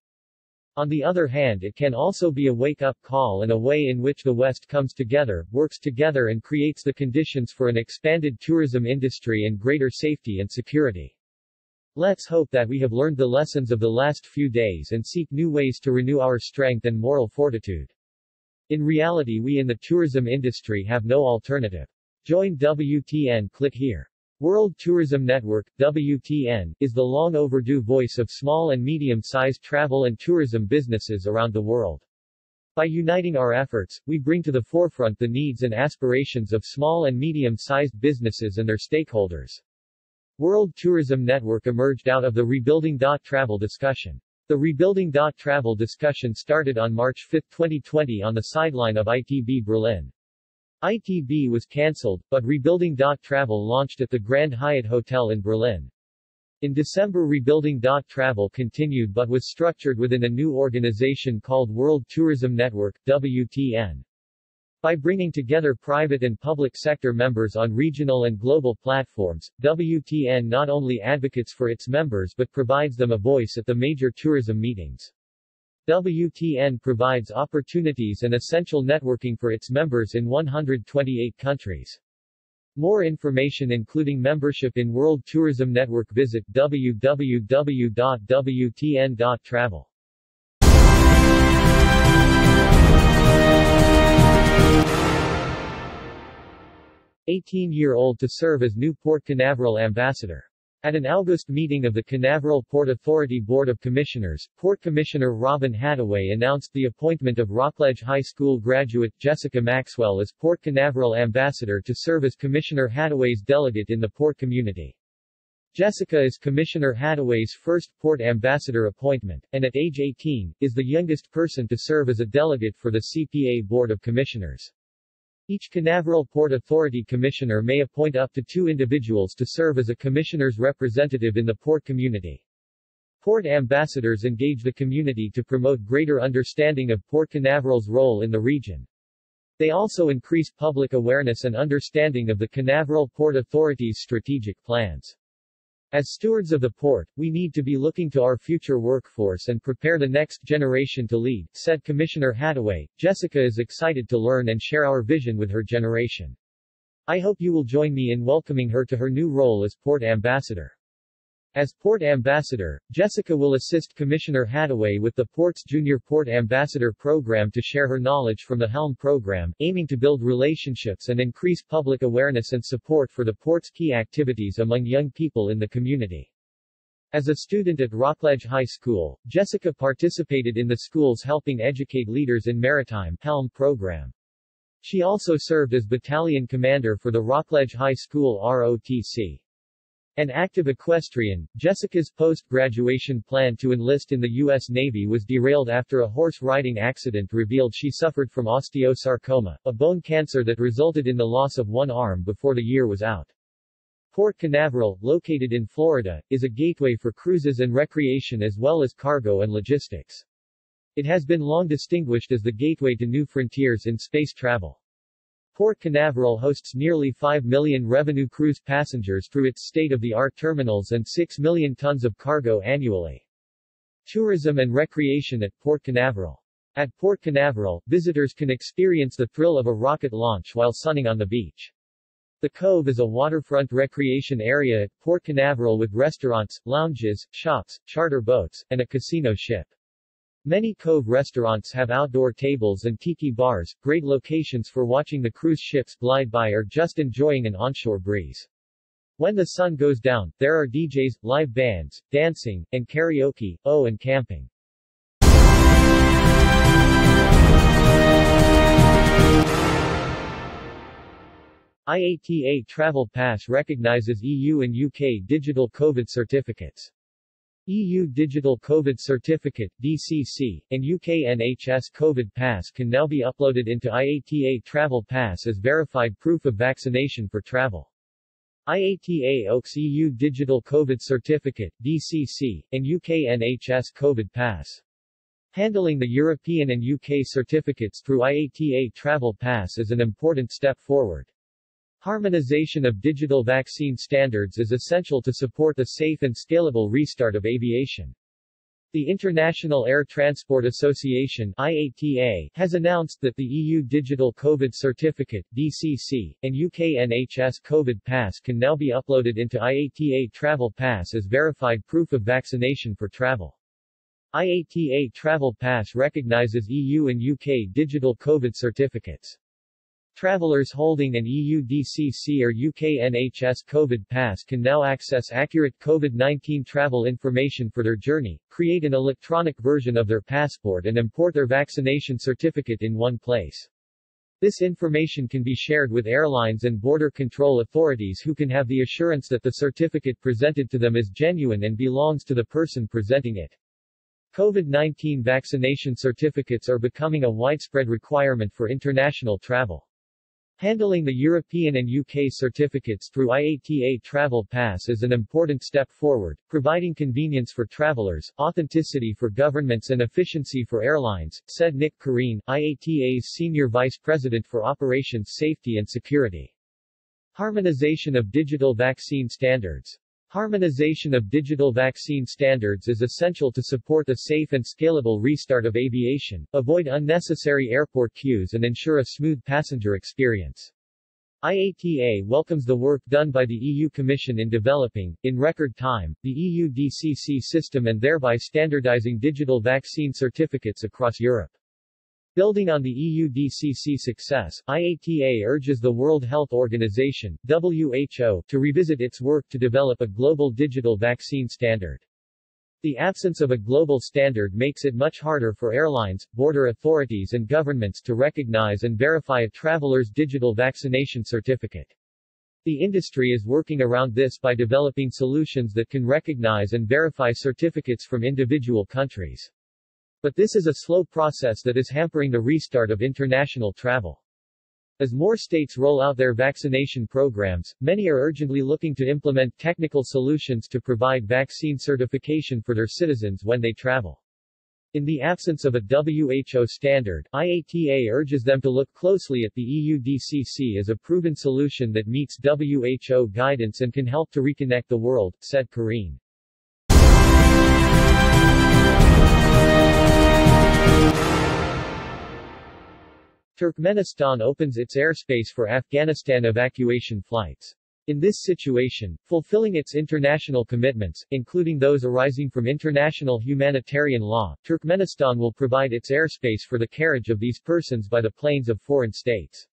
On the other hand, it can also be a wake-up call and a way in which the West comes together, works together and creates the conditions for an expanded tourism industry and greater safety and security. Let's hope that we have learned the lessons of the last few days and seek new ways to renew our strength and moral fortitude. In reality, we in the tourism industry have no alternative. Join WTN. Click here. World Tourism Network, WTN, is the long overdue voice of small and medium-sized travel and tourism businesses around the world. By uniting our efforts, we bring to the forefront the needs and aspirations of small and medium-sized businesses and their stakeholders. World Tourism Network emerged out of the Rebuilding Travel discussion. The Rebuilding Travel discussion started on March 5, 2020 on the sideline of ITB Berlin. ITB was cancelled, but Rebuilding Travel launched at the Grand Hyatt Hotel in Berlin. In December, Rebuilding Travel continued but was structured within a new organization called World Tourism Network, WTN. By bringing together private and public sector members on regional and global platforms, WTN not only advocates for its members but provides them a voice at the major tourism meetings. WTN provides opportunities and essential networking for its members in 128 countries. More information including membership in World Tourism Network visit www.wtn.travel. "18-year-old to serve as new Port Canaveral ambassador." At an August meeting of the Canaveral Port Authority Board of Commissioners, Port Commissioner Robin Hadaway announced the appointment of Rockledge High School graduate Jessica Maxwell as Port Canaveral ambassador to serve as Commissioner Hadaway's delegate in the port community. Jessica is Commissioner Hadaway's first port ambassador appointment, and at age 18, is the youngest person to serve as a delegate for the CPA Board of Commissioners. Each Canaveral Port Authority Commissioner may appoint up to 2 individuals to serve as a commissioner's representative in the port community. Port ambassadors engage the community to promote greater understanding of Port Canaveral's role in the region. They also increase public awareness and understanding of the Canaveral Port Authority's strategic plans. As stewards of the port, we need to be looking to our future workforce and prepare the next generation to lead, said Commissioner Hadaway. Jessica is excited to learn and share our vision with her generation. I hope you will join me in welcoming her to her new role as Port Ambassador. As Port Ambassador, Jessica will assist Commissioner Hadaway with the Port's Junior Port Ambassador program to share her knowledge from the HELM program, aiming to build relationships and increase public awareness and support for the Port's key activities among young people in the community. As a student at Rockledge High School, Jessica participated in the school's Helping Educate Leaders in Maritime HELM program. She also served as battalion commander for the Rockledge High School ROTC. An active equestrian, Jessica's post-graduation plan to enlist in the U.S. Navy was derailed after a horse riding accident revealed she suffered from osteosarcoma, a bone cancer that resulted in the loss of one arm before the year was out. Port Canaveral, located in Florida, is a gateway for cruises and recreation as well as cargo and logistics. It has been long distinguished as the gateway to new frontiers in space travel. Port Canaveral hosts nearly 5 million revenue cruise passengers through its state-of-the-art terminals and 6 million tons of cargo annually. Tourism and recreation at Port Canaveral. At Port Canaveral, visitors can experience the thrill of a rocket launch while sunning on the beach. The Cove is a waterfront recreation area at Port Canaveral with restaurants, lounges, shops, charter boats, and a casino ship. Many Cove restaurants have outdoor tables and tiki bars, great locations for watching the cruise ships glide by or just enjoying an onshore breeze. When the sun goes down, there are DJs, live bands, dancing, and karaoke, and camping. IATA Travel Pass recognizes EU and UK digital COVID certificates. EU Digital COVID Certificate (DCC) and UK NHS COVID Pass can now be uploaded into IATA Travel Pass as verified proof of vaccination for travel. IATA OAKS EU Digital COVID Certificate (DCC) and UK NHS COVID Pass. Handling the European and UK certificates through IATA Travel Pass is an important step forward. Harmonization of digital vaccine standards is essential to support the safe and scalable restart of aviation. The International Air Transport Association (IATA) has announced that the EU Digital COVID Certificate (DCC) and UK NHS COVID Pass can now be uploaded into IATA Travel Pass as verified proof of vaccination for travel. IATA Travel Pass recognizes EU and UK digital COVID certificates. Travelers holding an EU DCC or UK NHS COVID Pass can now access accurate COVID-19 travel information for their journey, create an electronic version of their passport and import their vaccination certificate in one place. This information can be shared with airlines and border control authorities who can have the assurance that the certificate presented to them is genuine and belongs to the person presenting it. COVID-19 vaccination certificates are becoming a widespread requirement for international travel. Handling the European and UK certificates through IATA Travel Pass is an important step forward, providing convenience for travelers, authenticity for governments and efficiency for airlines, said Nick Kareen, IATA's Senior Vice President for Operations Safety and Security. Harmonization of digital vaccine standards. Harmonization of digital vaccine standards is essential to support the safe and scalable restart of aviation, avoid unnecessary airport queues and ensure a smooth passenger experience. IATA welcomes the work done by the EU Commission in developing, in record time, the EU DCC system and thereby standardizing digital vaccine certificates across Europe. Building on the EU DCC success, IATA urges the World Health Organization (WHO) to revisit its work to develop a global digital vaccine standard. The absence of a global standard makes it much harder for airlines, border authorities and governments to recognize and verify a traveler's digital vaccination certificate. The industry is working around this by developing solutions that can recognize and verify certificates from individual countries. But this is a slow process that is hampering the restart of international travel. As more states roll out their vaccination programs, many are urgently looking to implement technical solutions to provide vaccine certification for their citizens when they travel. In the absence of a WHO standard, IATA urges them to look closely at the EU DCC as a proven solution that meets WHO guidance and can help to reconnect the world, said Kareen. Turkmenistan opens its airspace for Afghanistan evacuation flights. In this situation, fulfilling its international commitments, including those arising from international humanitarian law, Turkmenistan will provide its airspace for the carriage of these persons by the planes of foreign states.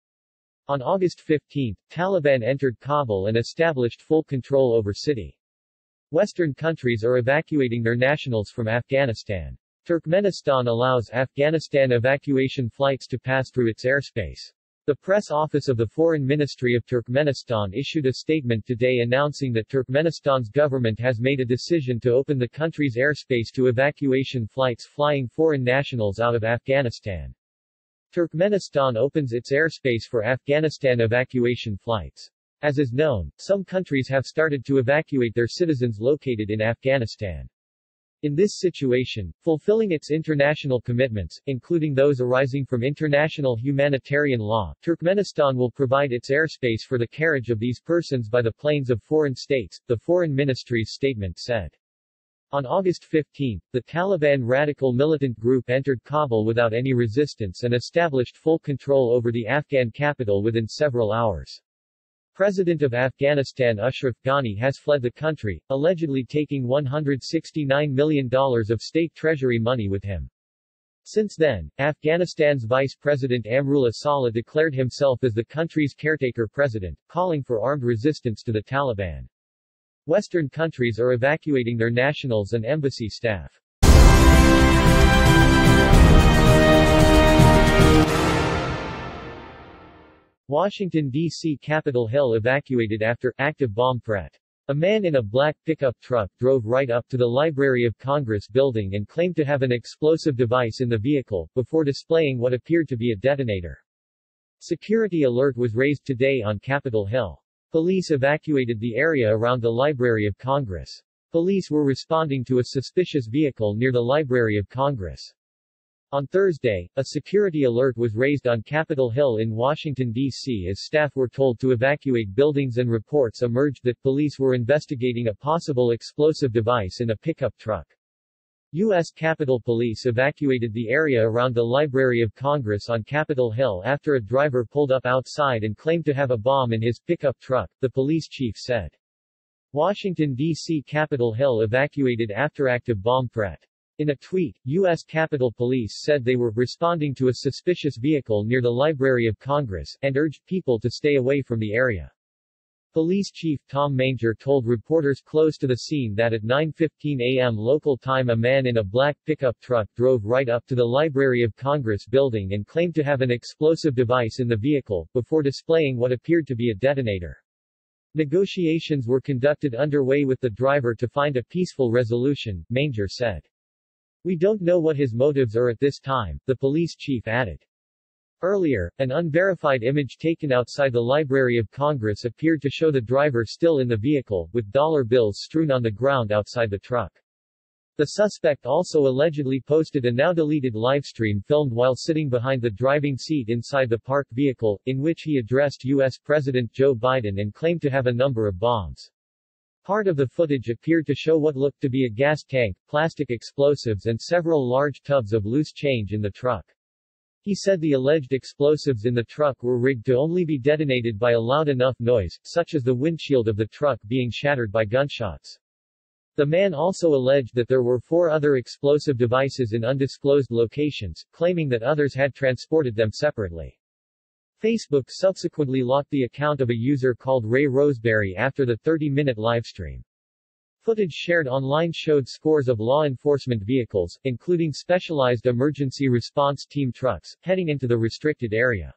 On August 15, Taliban entered Kabul and established full control over city. Western countries are evacuating their nationals from Afghanistan. Turkmenistan allows Afghanistan evacuation flights to pass through its airspace. The press office of the Foreign Ministry of Turkmenistan issued a statement today announcing that Turkmenistan's government has made a decision to open the country's airspace to evacuation flights flying foreign nationals out of Afghanistan. Turkmenistan opens its airspace for Afghanistan evacuation flights. As is known, some countries have started to evacuate their citizens located in Afghanistan. In this situation, fulfilling its international commitments, including those arising from international humanitarian law, Turkmenistan will provide its airspace for the carriage of these persons by the planes of foreign states, the Foreign Ministry's statement said. On August 15, the Taliban radical militant group entered Kabul without any resistance and established full control over the Afghan capital within several hours. President of Afghanistan Ashraf Ghani has fled the country, allegedly taking $169 million of state treasury money with him. Since then, Afghanistan's Vice President Amrullah Saleh declared himself as the country's caretaker president, calling for armed resistance to the Taliban. Western countries are evacuating their nationals and embassy staff. Washington, D.C. Capitol Hill evacuated after active bomb threat. A man in a black pickup truck drove right up to the Library of Congress building and claimed to have an explosive device in the vehicle, before displaying what appeared to be a detonator. Security alert was raised today on Capitol Hill. Police evacuated the area around the Library of Congress. Police were responding to a suspicious vehicle near the Library of Congress. On Thursday, a security alert was raised on Capitol Hill in Washington, D.C. as staff were told to evacuate buildings and reports emerged that police were investigating a possible explosive device in a pickup truck. U.S. Capitol Police evacuated the area around the Library of Congress on Capitol Hill after a driver pulled up outside and claimed to have a bomb in his pickup truck, the police chief said. Washington, D.C. Capitol Hill evacuated after active bomb threat. In a tweet, U.S. Capitol Police said they were responding to a suspicious vehicle near the Library of Congress, and urged people to stay away from the area. Police Chief Tom Manger told reporters close to the scene that at 9:15 a.m. local time a man in a black pickup truck drove right up to the Library of Congress building and claimed to have an explosive device in the vehicle, before displaying what appeared to be a detonator. Negotiations were conducted underway with the driver to find a peaceful resolution, Manger said. We don't know what his motives are at this time, the police chief added. Earlier, an unverified image taken outside the Library of Congress appeared to show the driver still in the vehicle, with dollar bills strewn on the ground outside the truck. The suspect also allegedly posted a now-deleted livestream filmed while sitting behind the driving seat inside the parked vehicle, in which he addressed U.S. President Joe Biden and claimed to have a number of bombs. Part of the footage appeared to show what looked to be a gas tank, plastic explosives and several large tubs of loose change in the truck. He said the alleged explosives in the truck were rigged to only be detonated by a loud enough noise, such as the windshield of the truck being shattered by gunshots. The man also alleged that there were 4 other explosive devices in undisclosed locations, claiming that others had transported them separately. Facebook subsequently locked the account of a user called Ray Roseberry after the 30-minute livestream. Footage shared online showed scores of law enforcement vehicles, including specialized emergency response team trucks, heading into the restricted area.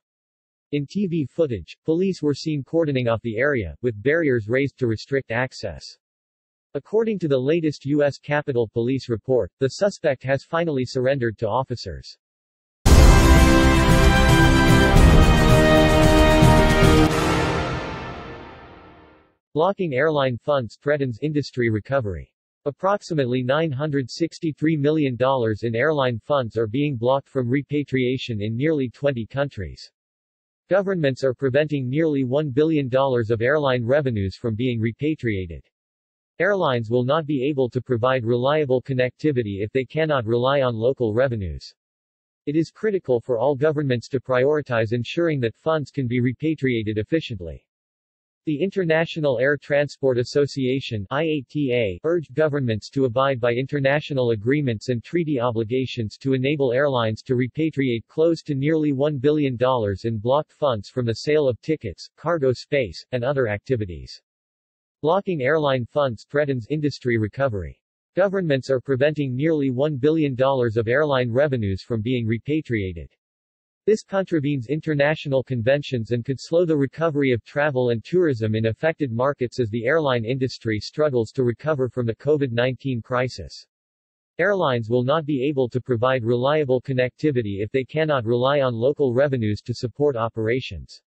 In TV footage, police were seen cordoning off the area, with barriers raised to restrict access. According to the latest U.S. Capitol Police report, the suspect has finally surrendered to officers. Blocking airline funds threatens industry recovery. Approximately $963 million in airline funds are being blocked from repatriation in nearly 20 countries. Governments are preventing nearly $1 billion of airline revenues from being repatriated. Airlines will not be able to provide reliable connectivity if they cannot rely on local revenues. It is critical for all governments to prioritize ensuring that funds can be repatriated efficiently. The International Air Transport Association (IATA) urged governments to abide by international agreements and treaty obligations to enable airlines to repatriate close to nearly $1 billion in blocked funds from the sale of tickets, cargo space, and other activities. Blocking airline funds threatens industry recovery. Governments are preventing nearly $1 billion of airline revenues from being repatriated. This contravenes international conventions and could slow the recovery of travel and tourism in affected markets as the airline industry struggles to recover from the COVID-19 crisis. Airlines will not be able to provide reliable connectivity if they cannot rely on local revenues to support operations.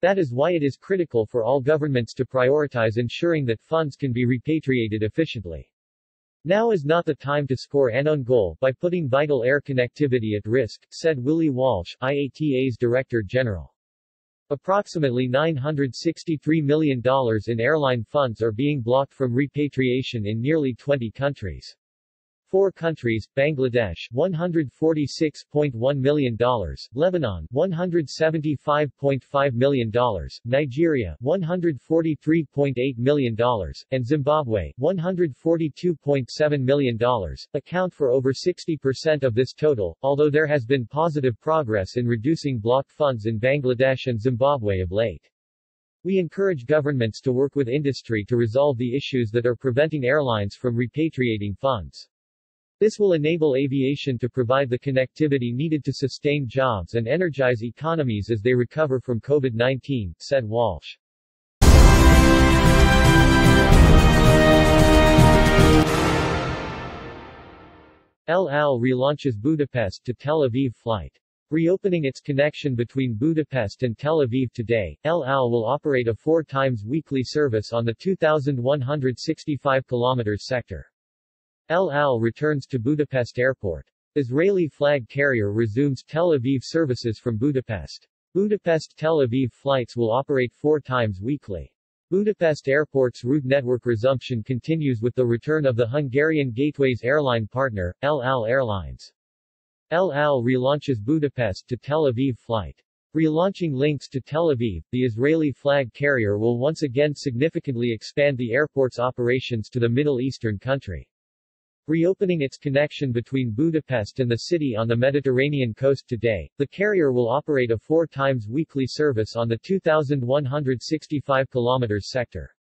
That is why it is critical for all governments to prioritize ensuring that funds can be repatriated efficiently. Now is not the time to score an own goal by putting vital air connectivity at risk, said Willie Walsh, IATA's Director General. Approximately $963 million in airline funds are being blocked from repatriation in nearly 20 countries. 4 countries: Bangladesh $146.1 million, Lebanon $175.5 million, Nigeria $143.8 million, and Zimbabwe $142.7 million, account for over 60% of this total, although there has been positive progress in reducing blocked funds in Bangladesh and Zimbabwe of late. We encourage governments to work with industry to resolve the issues that are preventing airlines from repatriating funds. This will enable aviation to provide the connectivity needed to sustain jobs and energize economies as they recover from COVID-19, said Walsh. El Al relaunches Budapest to Tel Aviv flight. Reopening its connection between Budapest and Tel Aviv today, El Al will operate a 4 times weekly service on the 2,165 km sector. El Al returns to Budapest Airport. Israeli flag carrier resumes Tel Aviv services from Budapest. Budapest-Tel Aviv flights will operate 4 times weekly. Budapest Airport's route network resumption continues with the return of the Hungarian Gateways airline partner, El Al Airlines. El Al relaunches Budapest to Tel Aviv flight. Relaunching links to Tel Aviv, the Israeli flag carrier will once again significantly expand the airport's operations to the Middle Eastern country. Reopening its connection between Budapest and the city on the Mediterranean coast today, the carrier will operate a 4 times weekly service on the 2,165 km sector.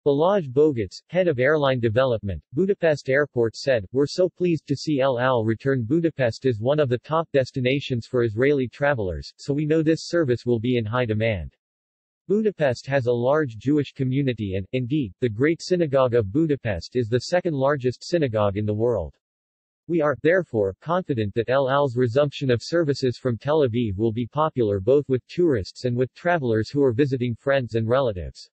Balázs Bogacs, head of airline development, Budapest Airport said, "We're so pleased to see El Al return. Budapest is one of the top destinations for Israeli travelers, so we know this service will be in high demand." Budapest has a large Jewish community and, indeed, the Great Synagogue of Budapest is the second largest synagogue in the world. We are, therefore, confident that El Al's resumption of services from Tel Aviv will be popular both with tourists and with travelers who are visiting friends and relatives.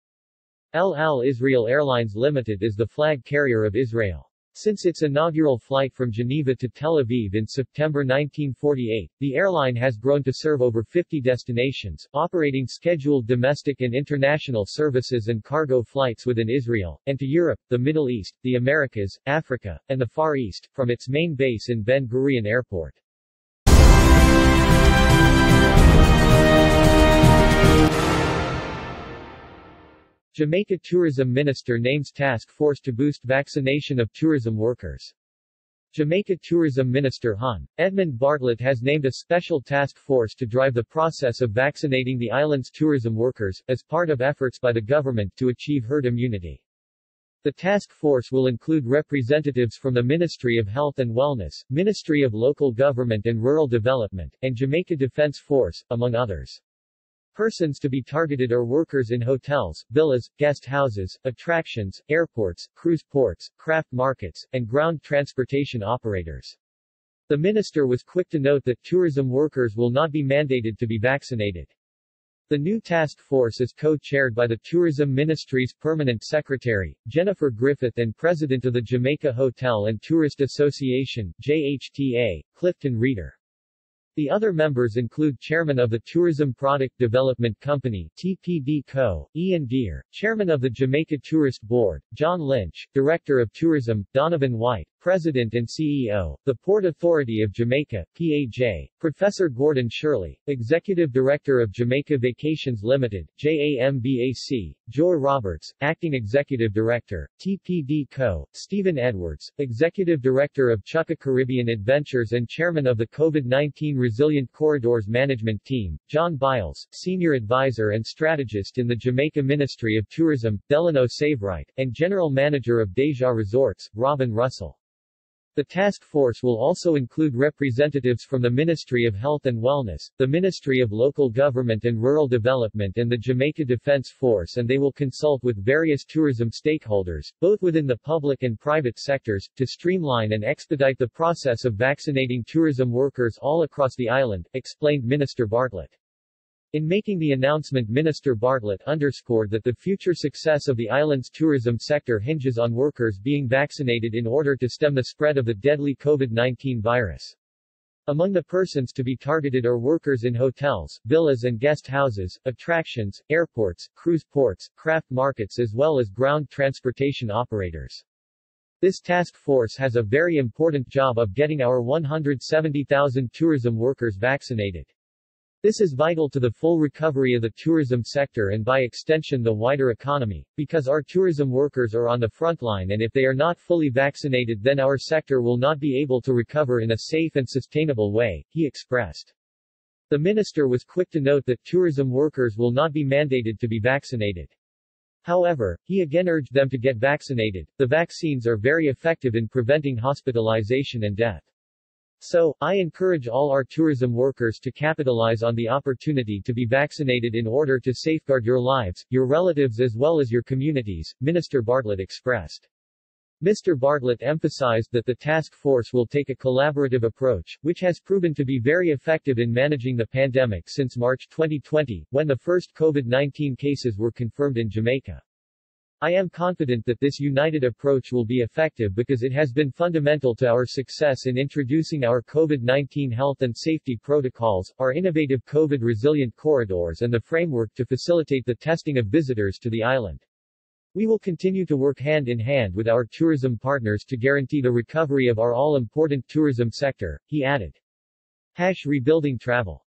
El Al Israel Airlines Limited is the flag carrier of Israel. Since its inaugural flight from Geneva to Tel Aviv in September 1948, the airline has grown to serve over 50 destinations, operating scheduled domestic and international services and cargo flights within Israel, and to Europe, the Middle East, the Americas, Africa, and the Far East, from its main base in Ben Gurion Airport. Jamaica Tourism Minister names task force to boost vaccination of tourism workers. Jamaica Tourism Minister Hon. Edmund Bartlett has named a special task force to drive the process of vaccinating the island's tourism workers, as part of efforts by the government to achieve herd immunity. The task force will include representatives from the Ministry of Health and Wellness, Ministry of Local Government and Rural Development, and Jamaica Defense Force, among others. Persons to be targeted are workers in hotels, villas, guest houses, attractions, airports, cruise ports, craft markets, and ground transportation operators. The minister was quick to note that tourism workers will not be mandated to be vaccinated. The new task force is co-chaired by the Tourism Ministry's Permanent Secretary, Jennifer Griffith, and President of the Jamaica Hotel and Tourist Association, JHTA, Clifton Reeder. The other members include Chairman of the Tourism Product Development Company (TPD Co., Ian Deere, Chairman of the Jamaica Tourist Board, John Lynch, Director of Tourism, Donovan White, President and CEO, the Port Authority of Jamaica, PAJ, Professor Gordon Shirley, Executive Director of Jamaica Vacations Limited, JAMBAC, Joy Roberts, Acting Executive Director, TPD Co., Stephen Edwards, Executive Director of Chukka Caribbean Adventures and Chairman of the COVID-19 Resilient Corridors Management Team, John Biles, Senior Advisor and Strategist in the Jamaica Ministry of Tourism, Delano Saveright, and General Manager of Deja Resorts, Robin Russell. The task force will also include representatives from the Ministry of Health and Wellness, the Ministry of Local Government and Rural Development and the Jamaica Defense Force, and they will consult with various tourism stakeholders, both within the public and private sectors, to streamline and expedite the process of vaccinating tourism workers all across the island, explained Minister Bartlett. In making the announcement, Minister Bartlett underscored that the future success of the island's tourism sector hinges on workers being vaccinated in order to stem the spread of the deadly COVID-19 virus. Among the persons to be targeted are workers in hotels, villas and guest houses, attractions, airports, cruise ports, craft markets as well as ground transportation operators. This task force has a very important job of getting our 170,000 tourism workers vaccinated. This is vital to the full recovery of the tourism sector and by extension the wider economy, because our tourism workers are on the front line and if they are not fully vaccinated then our sector will not be able to recover in a safe and sustainable way, he expressed. The minister was quick to note that tourism workers will not be mandated to be vaccinated. However, he again urged them to get vaccinated. The vaccines are very effective in preventing hospitalization and death. So, I encourage all our tourism workers to capitalize on the opportunity to be vaccinated in order to safeguard your lives, your relatives as well as your communities, Minister Bartlett expressed. Mr. Bartlett emphasized that the task force will take a collaborative approach, which has proven to be very effective in managing the pandemic since March 2020, when the first COVID-19 cases were confirmed in Jamaica. I am confident that this united approach will be effective because it has been fundamental to our success in introducing our COVID-19 health and safety protocols, our innovative COVID-resilient corridors and the framework to facilitate the testing of visitors to the island. We will continue to work hand in hand with our tourism partners to guarantee the recovery of our all-important tourism sector, he added. #Rebuilding travel